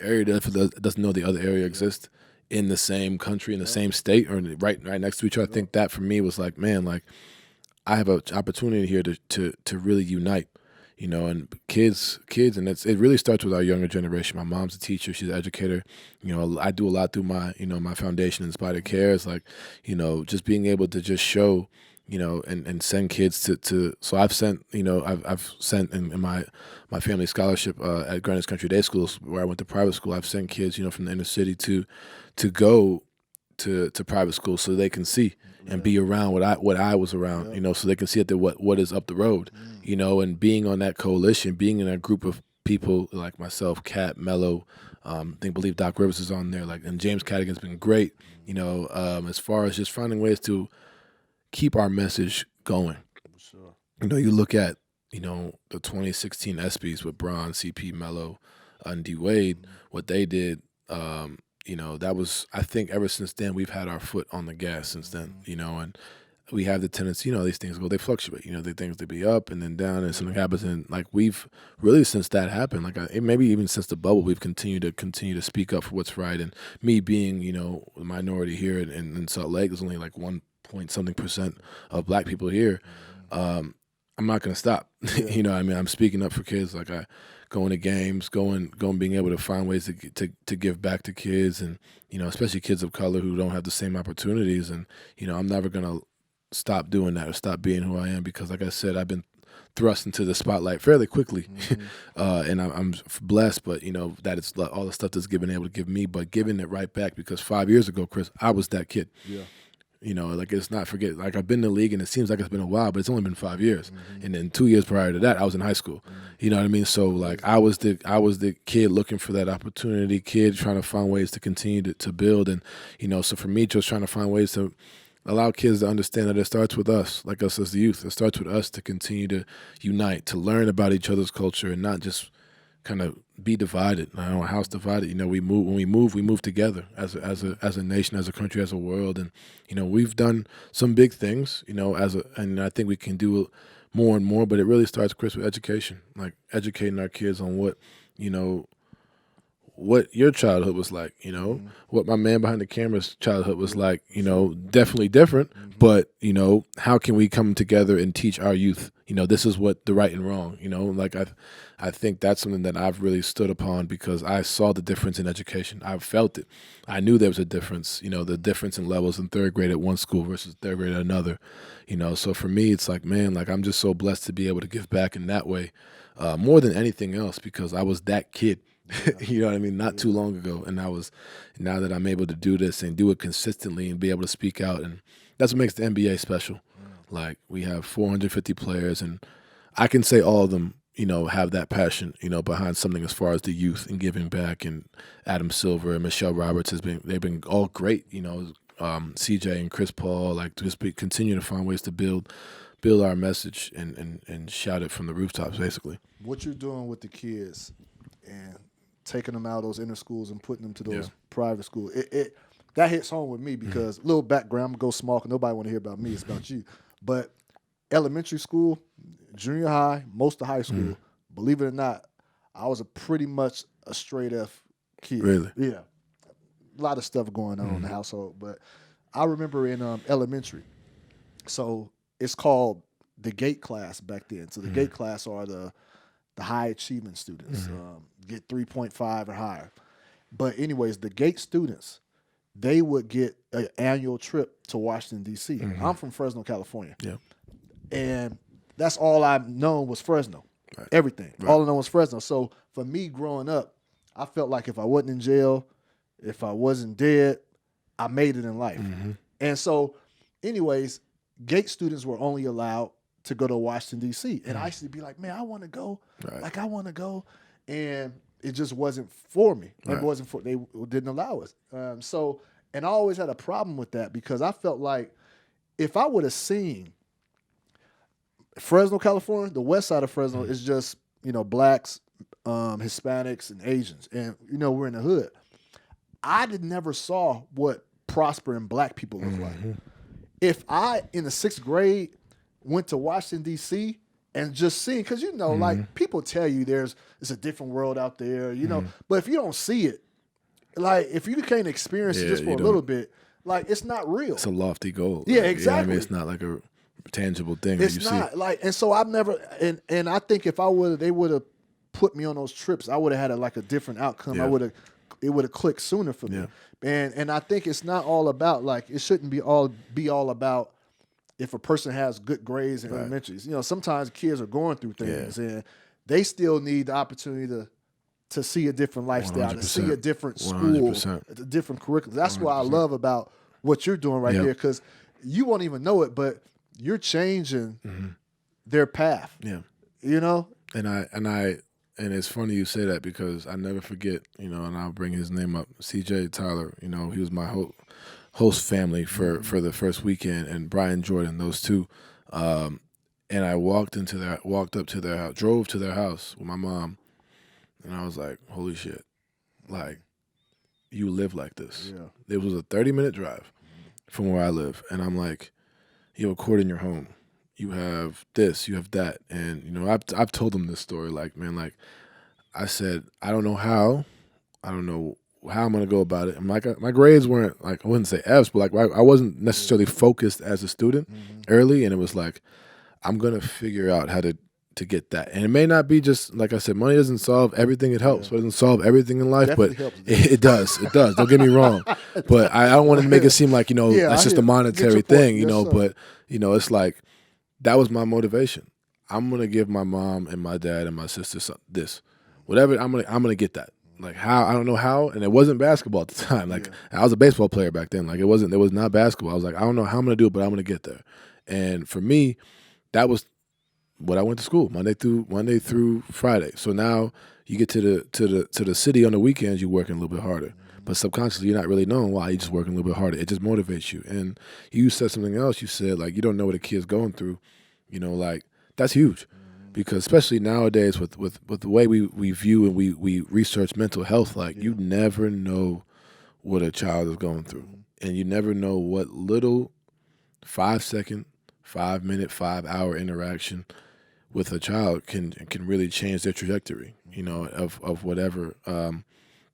area that doesn't know the other area exists in the same country, in the same state, or right next to each other. I think that for me was like, man, like I have an opportunity here to really unite, and kids, and it really starts with our younger generation. My mom's a teacher; she's an educator. I do a lot through my my foundation, Inspired Cares, like just being able to just show, and send kids to. So I've sent, I've sent in my family scholarship at Greenwich Country Day Schools, where I went to private school. I've sent kids, from the inner city to go to private school so they can see and be around what I was around, so they can see what is up the road, and being on that coalition, being in a group of people like myself, Cat, Mello, believe Doc Rivers is on there, like, and James Cadigan's been great, as far as just finding ways to keep our message going. Sure. You look at, the 2016 ESPYs with Bron, CP, Mello, and D Wade, what they did. That was, I think ever since then, we've had our foot on the gas since then, and we have the tendency, these things they fluctuate, the things they be up and then down, and something happens. And like, we've really, since that happened, like maybe even since the bubble, we've continued to speak up for what's right. And me being, a minority here in Salt Lake, there's only like 1% of black people here. I'm not going to stop. Yeah. I'm speaking up for kids. Like, I going to games, being able to find ways to give back to kids, and especially kids of color who don't have the same opportunities. And I'm never gonna stop doing that or stop being who I am, because, like I said, I've been thrust into the spotlight fairly quickly, and I'm blessed. But that it's all the stuff that's able to give me, but giving it right back, because 5 years ago, Chris, I was that kid. Yeah. Like, it's not forget. Like, I've been in the league, and it seems like it's been a while, but it's only been 5 years. And then 2 years prior to that, I was in high school. You know what I mean? So, like, I was the kid looking for that opportunity, kid trying to find ways to continue to build, and so for me, just trying to find ways to allow kids to understand that it starts with us, like us as the youth. It starts with us to continue to unite, to learn about each other's culture, and not just kind of be divided. I don't know, a house divided. We move together as a nation, as a country, as a world. And we've done some big things. And I think we can do more and more. But it really starts, Chris, with education, like educating our kids on what your childhood was like, what my man behind the camera's childhood was like, definitely different, but, how can we come together and teach our youth, this is what the right and wrong, like I think that's something that I've really stood upon, because I saw the difference in education. I felt it. I knew there was a difference, the difference in levels in third grade at one school versus third grade at another, so for me, it's like, man, like, I'm just so blessed to be able to give back in that way, more than anything else, because I was that kid. You know what I mean? Not too long ago. And now that I'm able to do this and do it consistently and be able to speak out, and that's what makes the NBA special. Like, we have 450 players, and I can say all of them, have that passion, behind something as far as the youth and giving back. And Adam Silver and Michelle Roberts they've been all great, CJ and Chris Paul, like, continue to find ways to build our message and shout it from the rooftops, basically. What you're doing with the kids and taking them out of those inner schools and putting them to those private schools, it that hits home with me, because little background, I'm gonna go small, because nobody want to hear about me, it's about you. But elementary school, junior high, most of high school, believe it or not, I was pretty much a straight F kid. Really? Yeah. A lot of stuff going on in the household. But I remember in elementary, so it's called the GATE class back then. So the GATE class are the high achievement students, get 3.5 or higher. But anyways, the GATE students, they would get an annual trip to Washington, D.C. Mm-hmm. I'm from Fresno, California. Yeah. And that's all I've known was Fresno. Right. Everything. Right. All I know was Fresno. So for me growing up, I felt like if I wasn't in jail, if I wasn't dead, I made it in life. Mm-hmm. And so, anyways, Gate students were only allowed to go to Washington, D.C. And I used to be like, man, I want to go. Right. Like, I want to go. And it just wasn't for me. Right. It wasn't for, they didn't allow us. And I always had a problem with that because I felt like if I would have seen Fresno, California, the west side of Fresno is just, blacks, Hispanics, and Asians. And, we're in the hood. I never saw what prospering black people look like. If I, in the 6th grade, went to Washington, D.C., and just seeing, because, like, people tell you it's a different world out there, but if you don't see it, like, if you can't experience it just for a little bit, like, it's not real. It's a lofty goal. Yeah, like, exactly. It's not like a tangible thing It's that you not. see. Like, and so I've never, and I think if they would have put me on those trips, I would have had a different outcome. Yeah. It would have clicked sooner for me. Yeah. And I think it's not all about, like, it shouldn't be all about if a person has good grades in elementaries. Sometimes kids are going through things and they still need the opportunity to see a different lifestyle, 100%. to see a different school, 100%. a different curriculum. That's what I love about what you're doing right here, because you won't even know it, but you're changing their path. Yeah. And it's funny you say that because I never forget, and I'll bring his name up, CJ Tyler. He was my host family for the first weekend, and Brian Jordan, those two. And I walked up to their house, drove to their house with my mom, and I was like, holy shit, like, you live like this. Yeah. It was a 30-minute drive from where I live, and I'm like, you have a court in your home. You have this, you have that. And, I've told them this story. Like, man, like, I said, I don't know how I'm going to go about it. And my grades weren't, like, I wouldn't say F's, but, like, I wasn't necessarily focused as a student early. And it was like, I'm going to figure out how to get that. And it may not be just, like I said, money doesn't solve everything. It helps. But it doesn't solve everything in life. Definitely but helps. it does. It does. Don't get me wrong. But I don't want to make it seem like, that's just a monetary thing, yes, but, it's like, that was my motivation. I'm gonna give my mom and my dad and my sister this, whatever. I'm gonna get that. Like, how, I don't know how, and it wasn't basketball at the time. Like, I was a baseball player back then. Like, it was not basketball. I was like, I don't know how I'm gonna do it, but I'm gonna get there. And for me, that was what I went to school Monday through Friday. So now you get to the city on the weekends, you're working a little bit harder. But subconsciously, you're not really knowing why. You're just working a little bit harder. It just motivates you. And you said something else. You said, like, you don't know what a kid's going through. Like, that's huge. Because especially nowadays with the way we view and we research mental health, like, you never know what a child is going through. And you never know what little 5-second, 5-minute, 5-hour interaction with a child can really change their trajectory, of whatever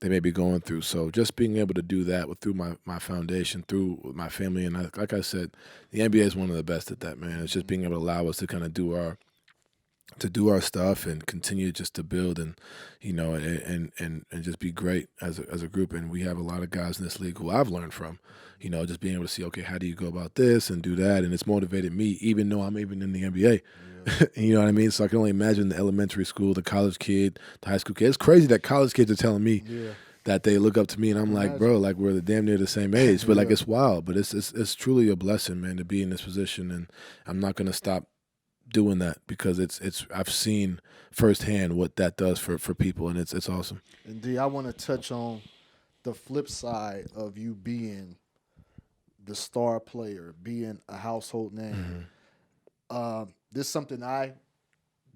they may be going through. So just being able to do that through my foundation, through my family, and like I said, the NBA is one of the best at that, man. It's just being able to allow us to kind of do our stuff and continue just to build and and just be great as a group. And we have a lot of guys in this league who I've learned from, just being able to see, okay, how do you go about this and do that, and it's motivated me even though I'm even in the NBA. You know what I mean? So I can only imagine the elementary school, the college kid, the high school kid. It's crazy that college kids are telling me that they look up to me, and I'm like, bro, like, we're damn near the same age. But like, it's wild. But it's truly a blessing, man, to be in this position, and I'm not gonna stop doing that because it's I've seen firsthand what that does for people, and it's awesome. And D, I want to touch on the flip side of you being the star player, being a household name. This is something I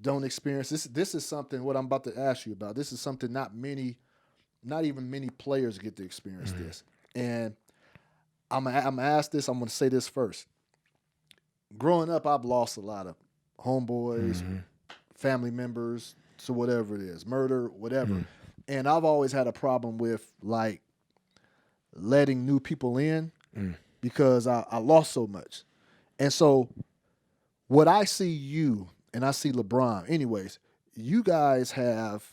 don't experience. This is something, what I'm about to ask you about, this is something not even many players get to experience this. And I'm gonna ask this, I'm gonna say this first. Growing up, I've lost a lot of homeboys, family members, to whatever it is, murder, whatever. And I've always had a problem with, like, letting new people in because I lost so much. And so what I see you and I see LeBron, anyways, you guys have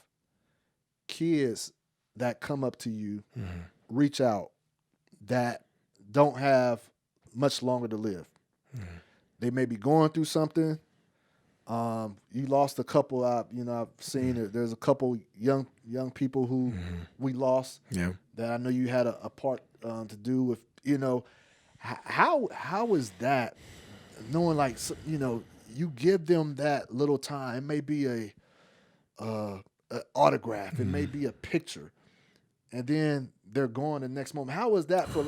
kids that come up to you, reach out, that don't have much longer to live. They may be going through something. You lost a couple. I've seen it. There's a couple young people who we lost. Yeah. That I know you had a part to do with. How is that? Knowing you give them that little time. It may be a autograph. It may be a picture, and then they're gone the next moment. How is that for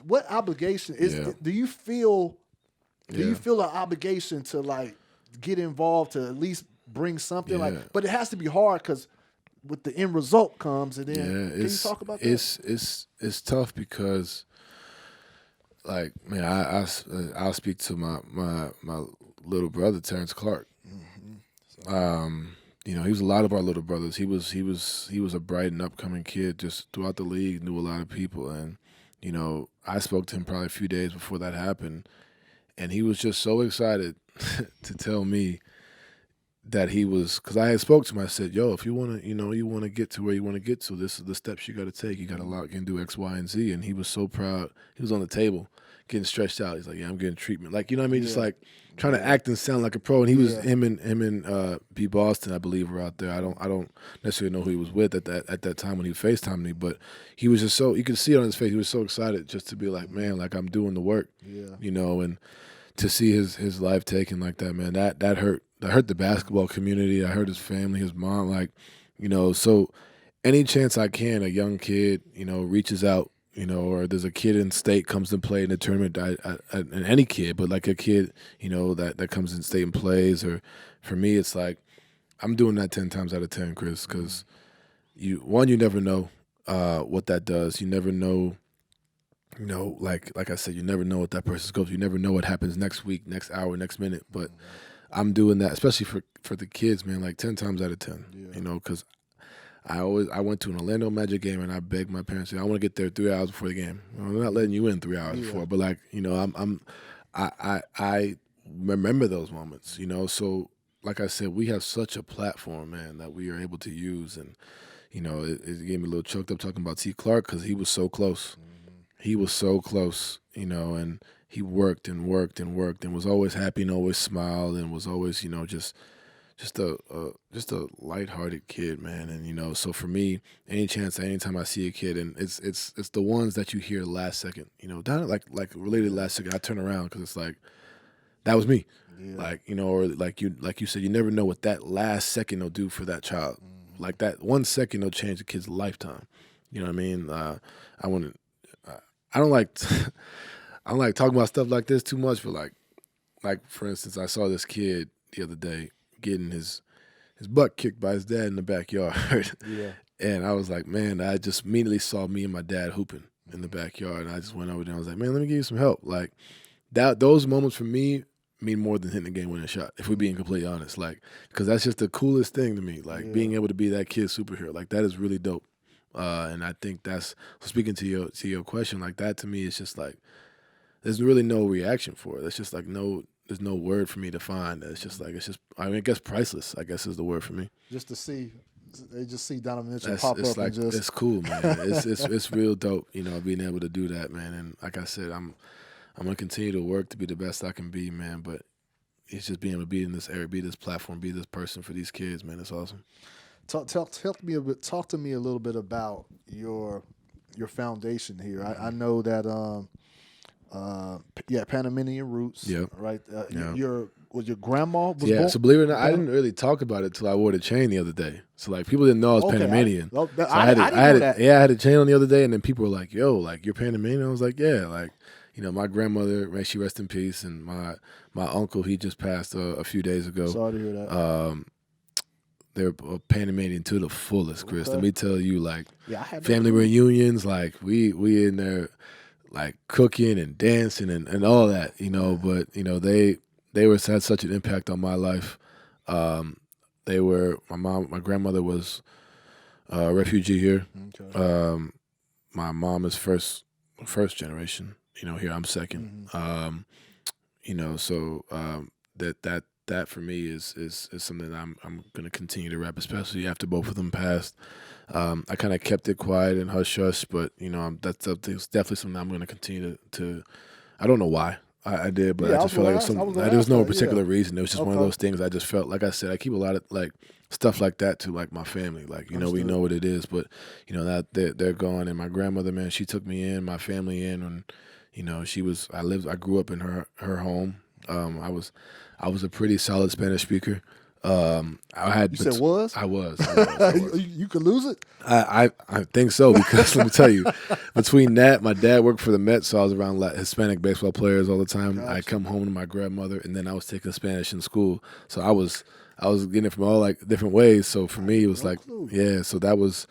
what obligation is? Yeah. Do you feel? Do you feel an obligation to get involved to at least bring something But it has to be hard because with the end result comes, and then can you talk about that? It's tough because. Man, I'll speak to my little brother Terrence Clark. He was a lot of our little brothers. He was a bright and upcoming kid, just throughout the league, knew a lot of people, and I spoke to him probably a few days before that happened, and he was just so excited to tell me that he was, because I had spoke to him. I said, "Yo, if you want to, you want to get to where you want to get to, this is the steps you got to take. You got to lock in, do X, Y, and Z." And he was so proud. He was on the table, getting stretched out. He's like, "Yeah, I'm getting treatment." What I mean? Just trying to act and sound like a pro. And he was him and B Boston, I believe, were out there. I don't necessarily know who he was with at that time when he FaceTimed me, but he was just so, you could see it on his face. He was so excited just to be like, man, I'm doing the work. And to see his life taken like that, man, that hurt. That hurt the basketball community. I hurt his family, his mom. So any chance I can, a young kid, reaches out, or there's a kid in state comes to play in the tournament, and any kid, but a kid, that comes in state and plays, or for me, it's I'm doing that 10 times out of 10, Chris, because you never know what that does. You never know. Like I said, you never know what that person's goes. You never know what happens next week, next hour, next minute, but. I'm doing that, especially for the kids, man, 10 times out of 10, because I went to an Orlando Magic game and I begged my parents, I want to get there 3 hours before the game. I'm not letting you in 3 hours before, but I remember those moments, so like I said, we have such a platform, man, that we are able to use, and it gave me a little choked up talking about T. Clark because he was so close. He was so close, and he worked and worked and worked and was always happy and always smiled and was always, just a lighthearted kid, man. And so for me, anytime I see a kid, and it's the ones that you hear last second, down related last second, I turn around because it's that was me, or like you said, you never know what that last second will do for that child. That 1 second will change a kid's lifetime. You know what I mean? I don't like. I don't like talking about stuff like this too much, but for instance, I saw this kid the other day getting his butt kicked by his dad in the backyard. And I was like, man, I just immediately saw me and my dad hooping in the backyard, and I just went over there and I was like, man, let me give you some help. Those moments for me mean more than hitting a game-winning shot, if we're being completely honest. Because that's just the coolest thing to me. Being able to be that kid's superhero, that is really dope. And I think that's, speaking to your question, that to me is just there's really no reaction for it. It's just there's no word for me to find. It's just I guess priceless, I guess is the word for me. Just to see, they just see Donovan Mitchell pop up and just. It's cool, man. It's real dope, being able to do that, man. And like I said, I'm gonna continue to work to be the best I can be, man. But it's just being able to be in this area, be this platform, be this person for these kids, man. It's awesome. Talk to me a little bit about your foundation here. I know that Panamanian roots. Yeah. Right. Your grandma was born? So believe it or not, I didn't really talk about it till I wore the chain the other day. So people didn't know I was Panamanian. I had a chain on the other day, and then people were like, "Yo, you're Panamanian?" I was like, "Yeah." My grandmother, may she rest in peace, and my uncle, he just passed a few days ago. Sorry to hear that. They're Panamanian to the fullest, Chris. Okay. Let me tell you, family reunions, we in there, cooking and dancing and all that, But they had such an impact on my life. My grandmother was a refugee here. Okay. My mom is first generation. Here I'm second. Mm-hmm. So that that for me is something that I'm going to continue to rep, especially after both of them passed. I kind of kept it quiet and hush hush, but that's definitely something I'm going to continue to. I don't know why I did, but I just felt like there was no particular reason. It was just one of those things. I just felt, like I said, I keep a lot of like stuff like that to like my family. Like we know what it is, but that they're gone. And my grandmother, man, she took me in, my family in, and I grew up in her home. I was a pretty solid Spanish speaker. I was. You could lose it. I think so, because let me tell you, between that, my dad worked for the Mets, so I was around Hispanic baseball players all the time. Gotcha. I come home to my grandmother, and then I was taking Spanish in school, so I was getting it from all like different ways. So for me, it was So that was.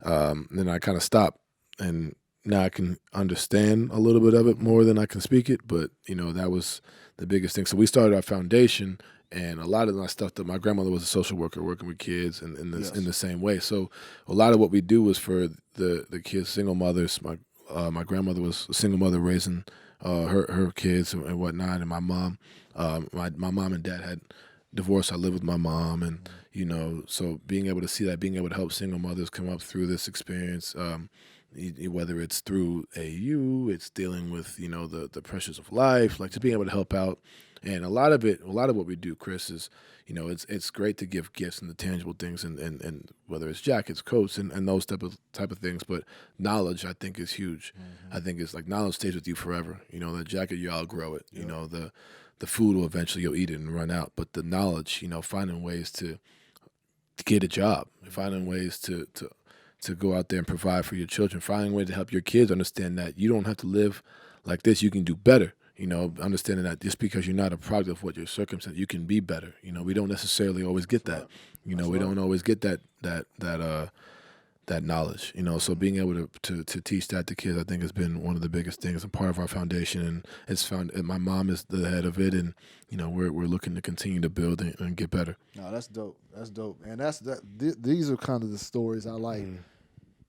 Then I kind of stopped, and now I can understand a little bit of it more than I can speak it. But that was the biggest thing. So we started our foundation. And a lot of my stuff, that my grandmother was a social worker working with kids in the same way. So a lot of what we do was for the kids, single mothers. My grandmother was a single mother raising her kids and whatnot. And my mom, my mom and dad had divorced. I lived with my mom, and so being able to see that, being able to help single mothers come up through this experience, whether it's through AU, it's dealing with the pressures of life, like just being able to help out. And a lot of what we do, Chris, is it's great to give gifts and the tangible things, and whether it's jackets, coats, and those type of things. But knowledge, I think, is huge. Mm-hmm. I think it's like knowledge stays with you forever. The jacket, you outgrow it. Yep. The food will eventually, you'll eat it and run out. But the knowledge, finding ways to get a job, finding ways to go out there and provide for your children, finding a way to help your kids understand that you don't have to live like this. You can do better. Understanding that just because you're not a product of what your circumstance, you can be better. We don't necessarily always get that. We don't always get that knowledge. So being able to teach that to kids, I think, has been one of the biggest things and part of our foundation. And my mom is the head of it, and we're looking to continue to build and get better. No, that's dope. That's dope, and these are kind of the stories I like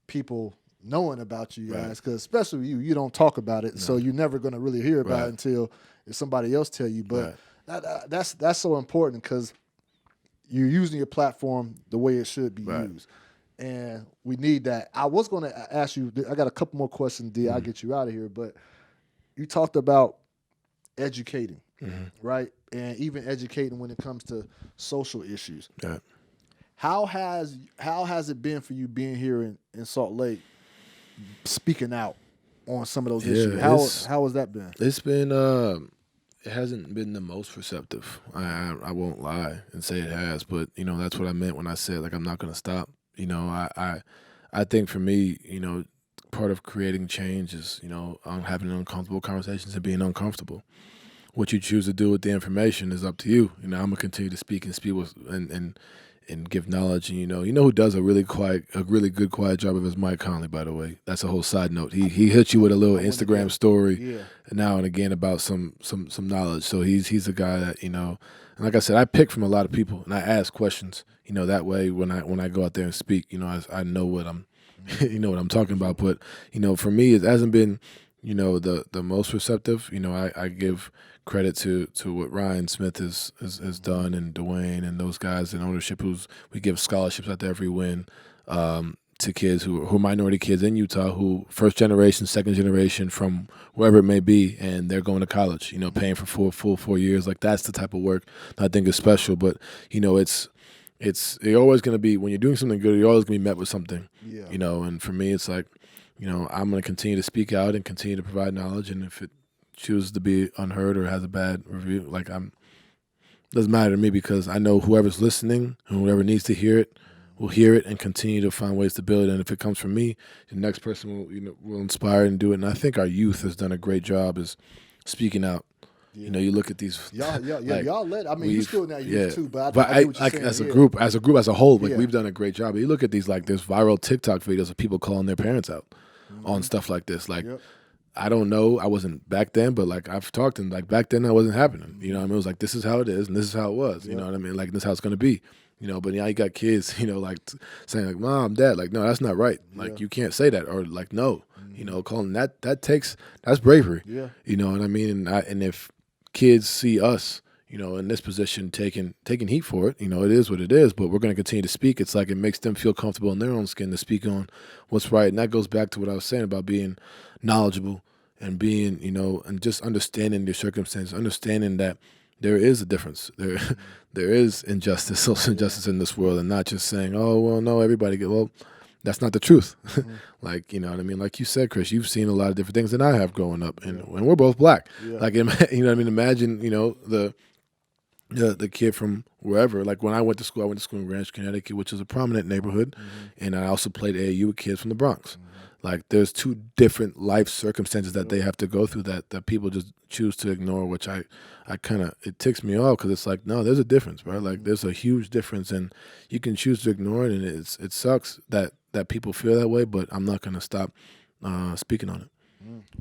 people knowing about you guys, because especially you don't talk about it, so you're never going to really hear about it until somebody else tell you. But that's so important, because you're using your platform the way it should be used, and we need that. I was going to ask you, I got a couple more questions, D. I'll get you out of here, but you talked about educating, right, and even educating when it comes to social issues. Yeah. How has it been for you being here in Salt Lake, speaking out on some of those issues? How has that been? It's been it hasn't been the most receptive. I won't lie and say it has, but that's what I meant when I said, like, I'm not going to stop. I think for me, part of creating change is having uncomfortable conversations and being uncomfortable. What you choose to do with the information is up to you. I'm gonna continue to speak with and give knowledge. And who does a really good quiet job of his Mike Conley, by the way. That's a whole side note. He hits you with a little Instagram story now and again about some knowledge. So he's a guy that and like I said, I pick from a lot of people and I ask questions. That way when I go out there and speak, I know what I'm what I'm talking about. But for me, it hasn't been the most receptive. I give credit to what Ryan Smith has done, and Dwayne and those guys in ownership, we give scholarships out there every win to kids who are minority kids in Utah, who first generation, second generation from wherever it may be, and they're going to college, paying for full 4 years. Like, that's the type of work I think is special. But you're always going to be, when you're doing something good, you're always going to be met with something. And for me, it's like, I'm going to continue to speak out and continue to provide knowledge, and if it chooses to be unheard or has a bad review, doesn't matter to me, because I know whoever's listening and whoever needs to hear it will hear it and continue to find ways to build it. And if it comes from me, the next person will inspire and do it. And I think our youth has done a great job is speaking out. You look at these. Y'all let. I mean, you still now youth too, but I as a group, as a whole, we've done a great job. You look at these, there's viral TikTok videos of people calling their parents out on stuff like this. I don't know. I wasn't back then, but I've talked to them. Back then, that wasn't happening. It was like, this is how it is, and this is how it was. You know what I mean? This is how it's going to be. But now you got kids, saying Mom, Dad, no, that's not right. You can't say that, or no. Calling that's bravery. Yeah. You know what I mean? And if kids see us, in this position taking heat for it. It is what it is, but we're going to continue to speak. It's like it makes them feel comfortable in their own skin to speak on what's right. And that goes back to what I was saying about being knowledgeable and being, and just understanding your circumstances, understanding that there is a difference. There is injustice, social injustice in this world, and not just saying, oh, well, no, everybody well, that's not the truth. Like, you know what I mean? Like you said, Chris, you've seen a lot of different things than I have growing up, and we're both black. Yeah. Like, you know what I mean? Imagine, the kid from wherever. Like when I went to school in Ranch, Connecticut, which is a prominent neighborhood, and I also played AAU with kids from the Bronx. Like there's two different life circumstances that they have to go through that people just choose to ignore, which I kind of, it ticks me off because it's like, no, there's a difference, bro. Like there's a huge difference, and you can choose to ignore it, and it sucks that people feel that way, but I'm not going to stop speaking on it.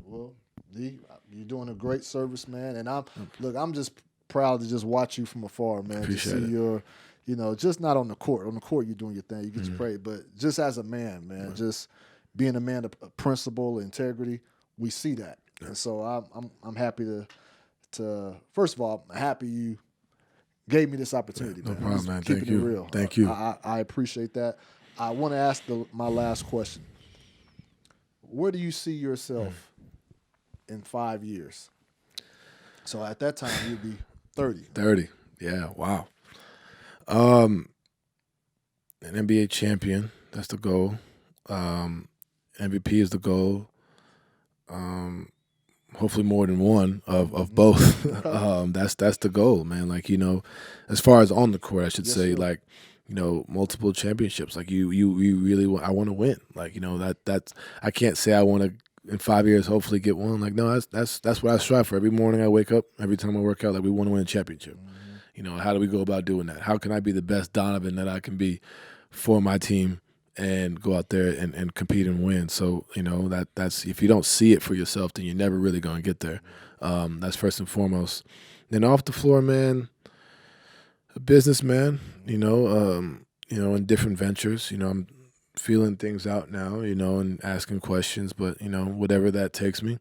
Well, D, you're doing a great service, man, and I'm just proud to just watch you from afar, man. Appreciate to see it. your, just not on the court. On the court, you're doing your thing. You get your praise, but just as a man, man, just being a man of principle, integrity, we see that, and so I'm happy to first of all, I'm happy you gave me this opportunity. No man. problem, man. Keeping Thank you. It real. Thank you. I appreciate that. I want to ask my last question. Where do you see yourself in 5 years? So at that time, you'd be 30. 30. Yeah, wow. An NBA champion, that's the goal. MVP is the goal. Hopefully more than one of both. That's the goal, man. Like, as far as on the court, I should say, sir. Like, multiple championships. Like you really want, I want to win. Like, that's I can't say I want to in 5 years hopefully get one. Like, no, that's what I strive for. Every morning I wake up, every time I work out, like we want to win a championship. How do we go about doing that? How can I be the best Donovan that I can be for my team and go out there and compete and win? So, that's if you don't see it for yourself, then you're never really going to get there. That's first and foremost. Then off the floor, man, a businessman, in different ventures. I'm feeling things out now, and asking questions, but, whatever that takes me.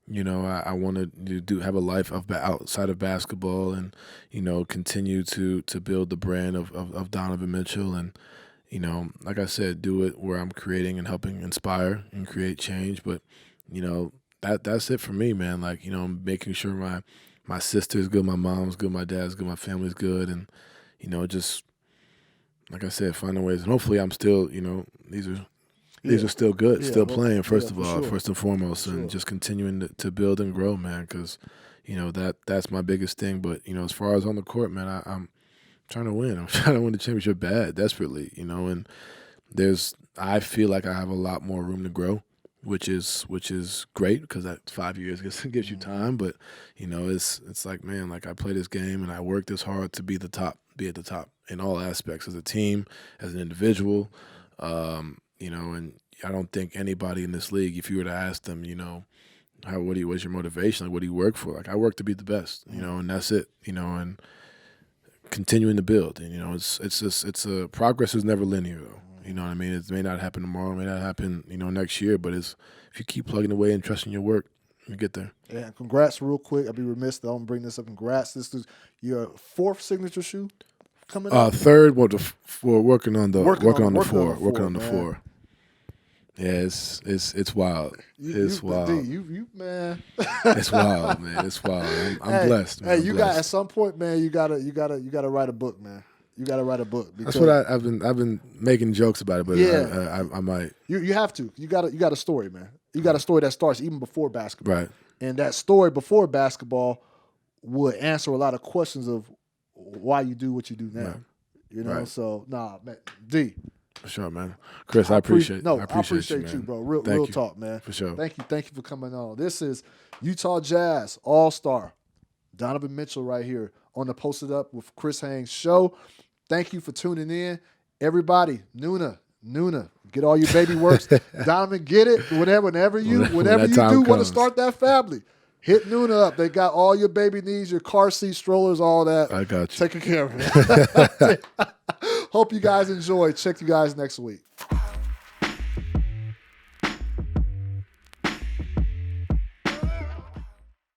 I want to have a life outside of basketball and, continue to build the brand of Donovan Mitchell and, like I said, do it where I'm creating and helping inspire and create change. But, that's it for me, man. Like, making sure my sister's good, my mom's good, my dad's good, my family's good. And, just, like I said, finding ways. And hopefully I'm still, these are still good, still playing, first of all, first and foremost, and just continuing to build and grow, man, because, that's my biggest thing. But, as far as on the court, man, I'm trying to win. I'm trying to win the championship desperately, and I feel like I have a lot more room to grow, which is great because that 5 years gives you time. But, it's like, man, like I play this game and I work this hard to be at the top in all aspects, as a team, as an individual, and I don't think anybody in this league, if you were to ask them, what's your motivation? Like, what do you work for? Like, I work to be the best, and that's it, and continuing to build. And, it's a progress is never linear, though. You know what I mean? It may not happen tomorrow, it may not happen, next year, but if you keep plugging away and trusting your work, you get there. Yeah, congrats real quick. I'd be remiss that I don't bring this up. Congrats. This is your fourth signature shoe coming up? Third, we're working on the four. Yeah, it's wild. It's wild. You man. It's wild, man. It's wild. I'm blessed. Man. Hey, got at some point, man. You gotta write a book, man. You gotta write a book. That's what I've been making jokes about it, but yeah, I might. You have to. You got a story, man. You got a story that starts even before basketball, right? And that story before basketball would answer a lot of questions of why you do what you do now. Right. Right. So man, D. For sure, man. Chris, I appreciate you, bro. Real talk, man. For sure. Thank you for coming on. This is Utah Jazz All-Star Donovan Mitchell right here on the Posted Up with Chris Haynes show. Thank you for tuning in. Everybody, Nuna, get all your baby works. Donovan, get it. Whenever you do want to start that family, hit Nuna up. They got all your baby needs, your car seat, strollers, all that. I got you. Taking care of it. Hope you guys enjoy. Check you guys next week.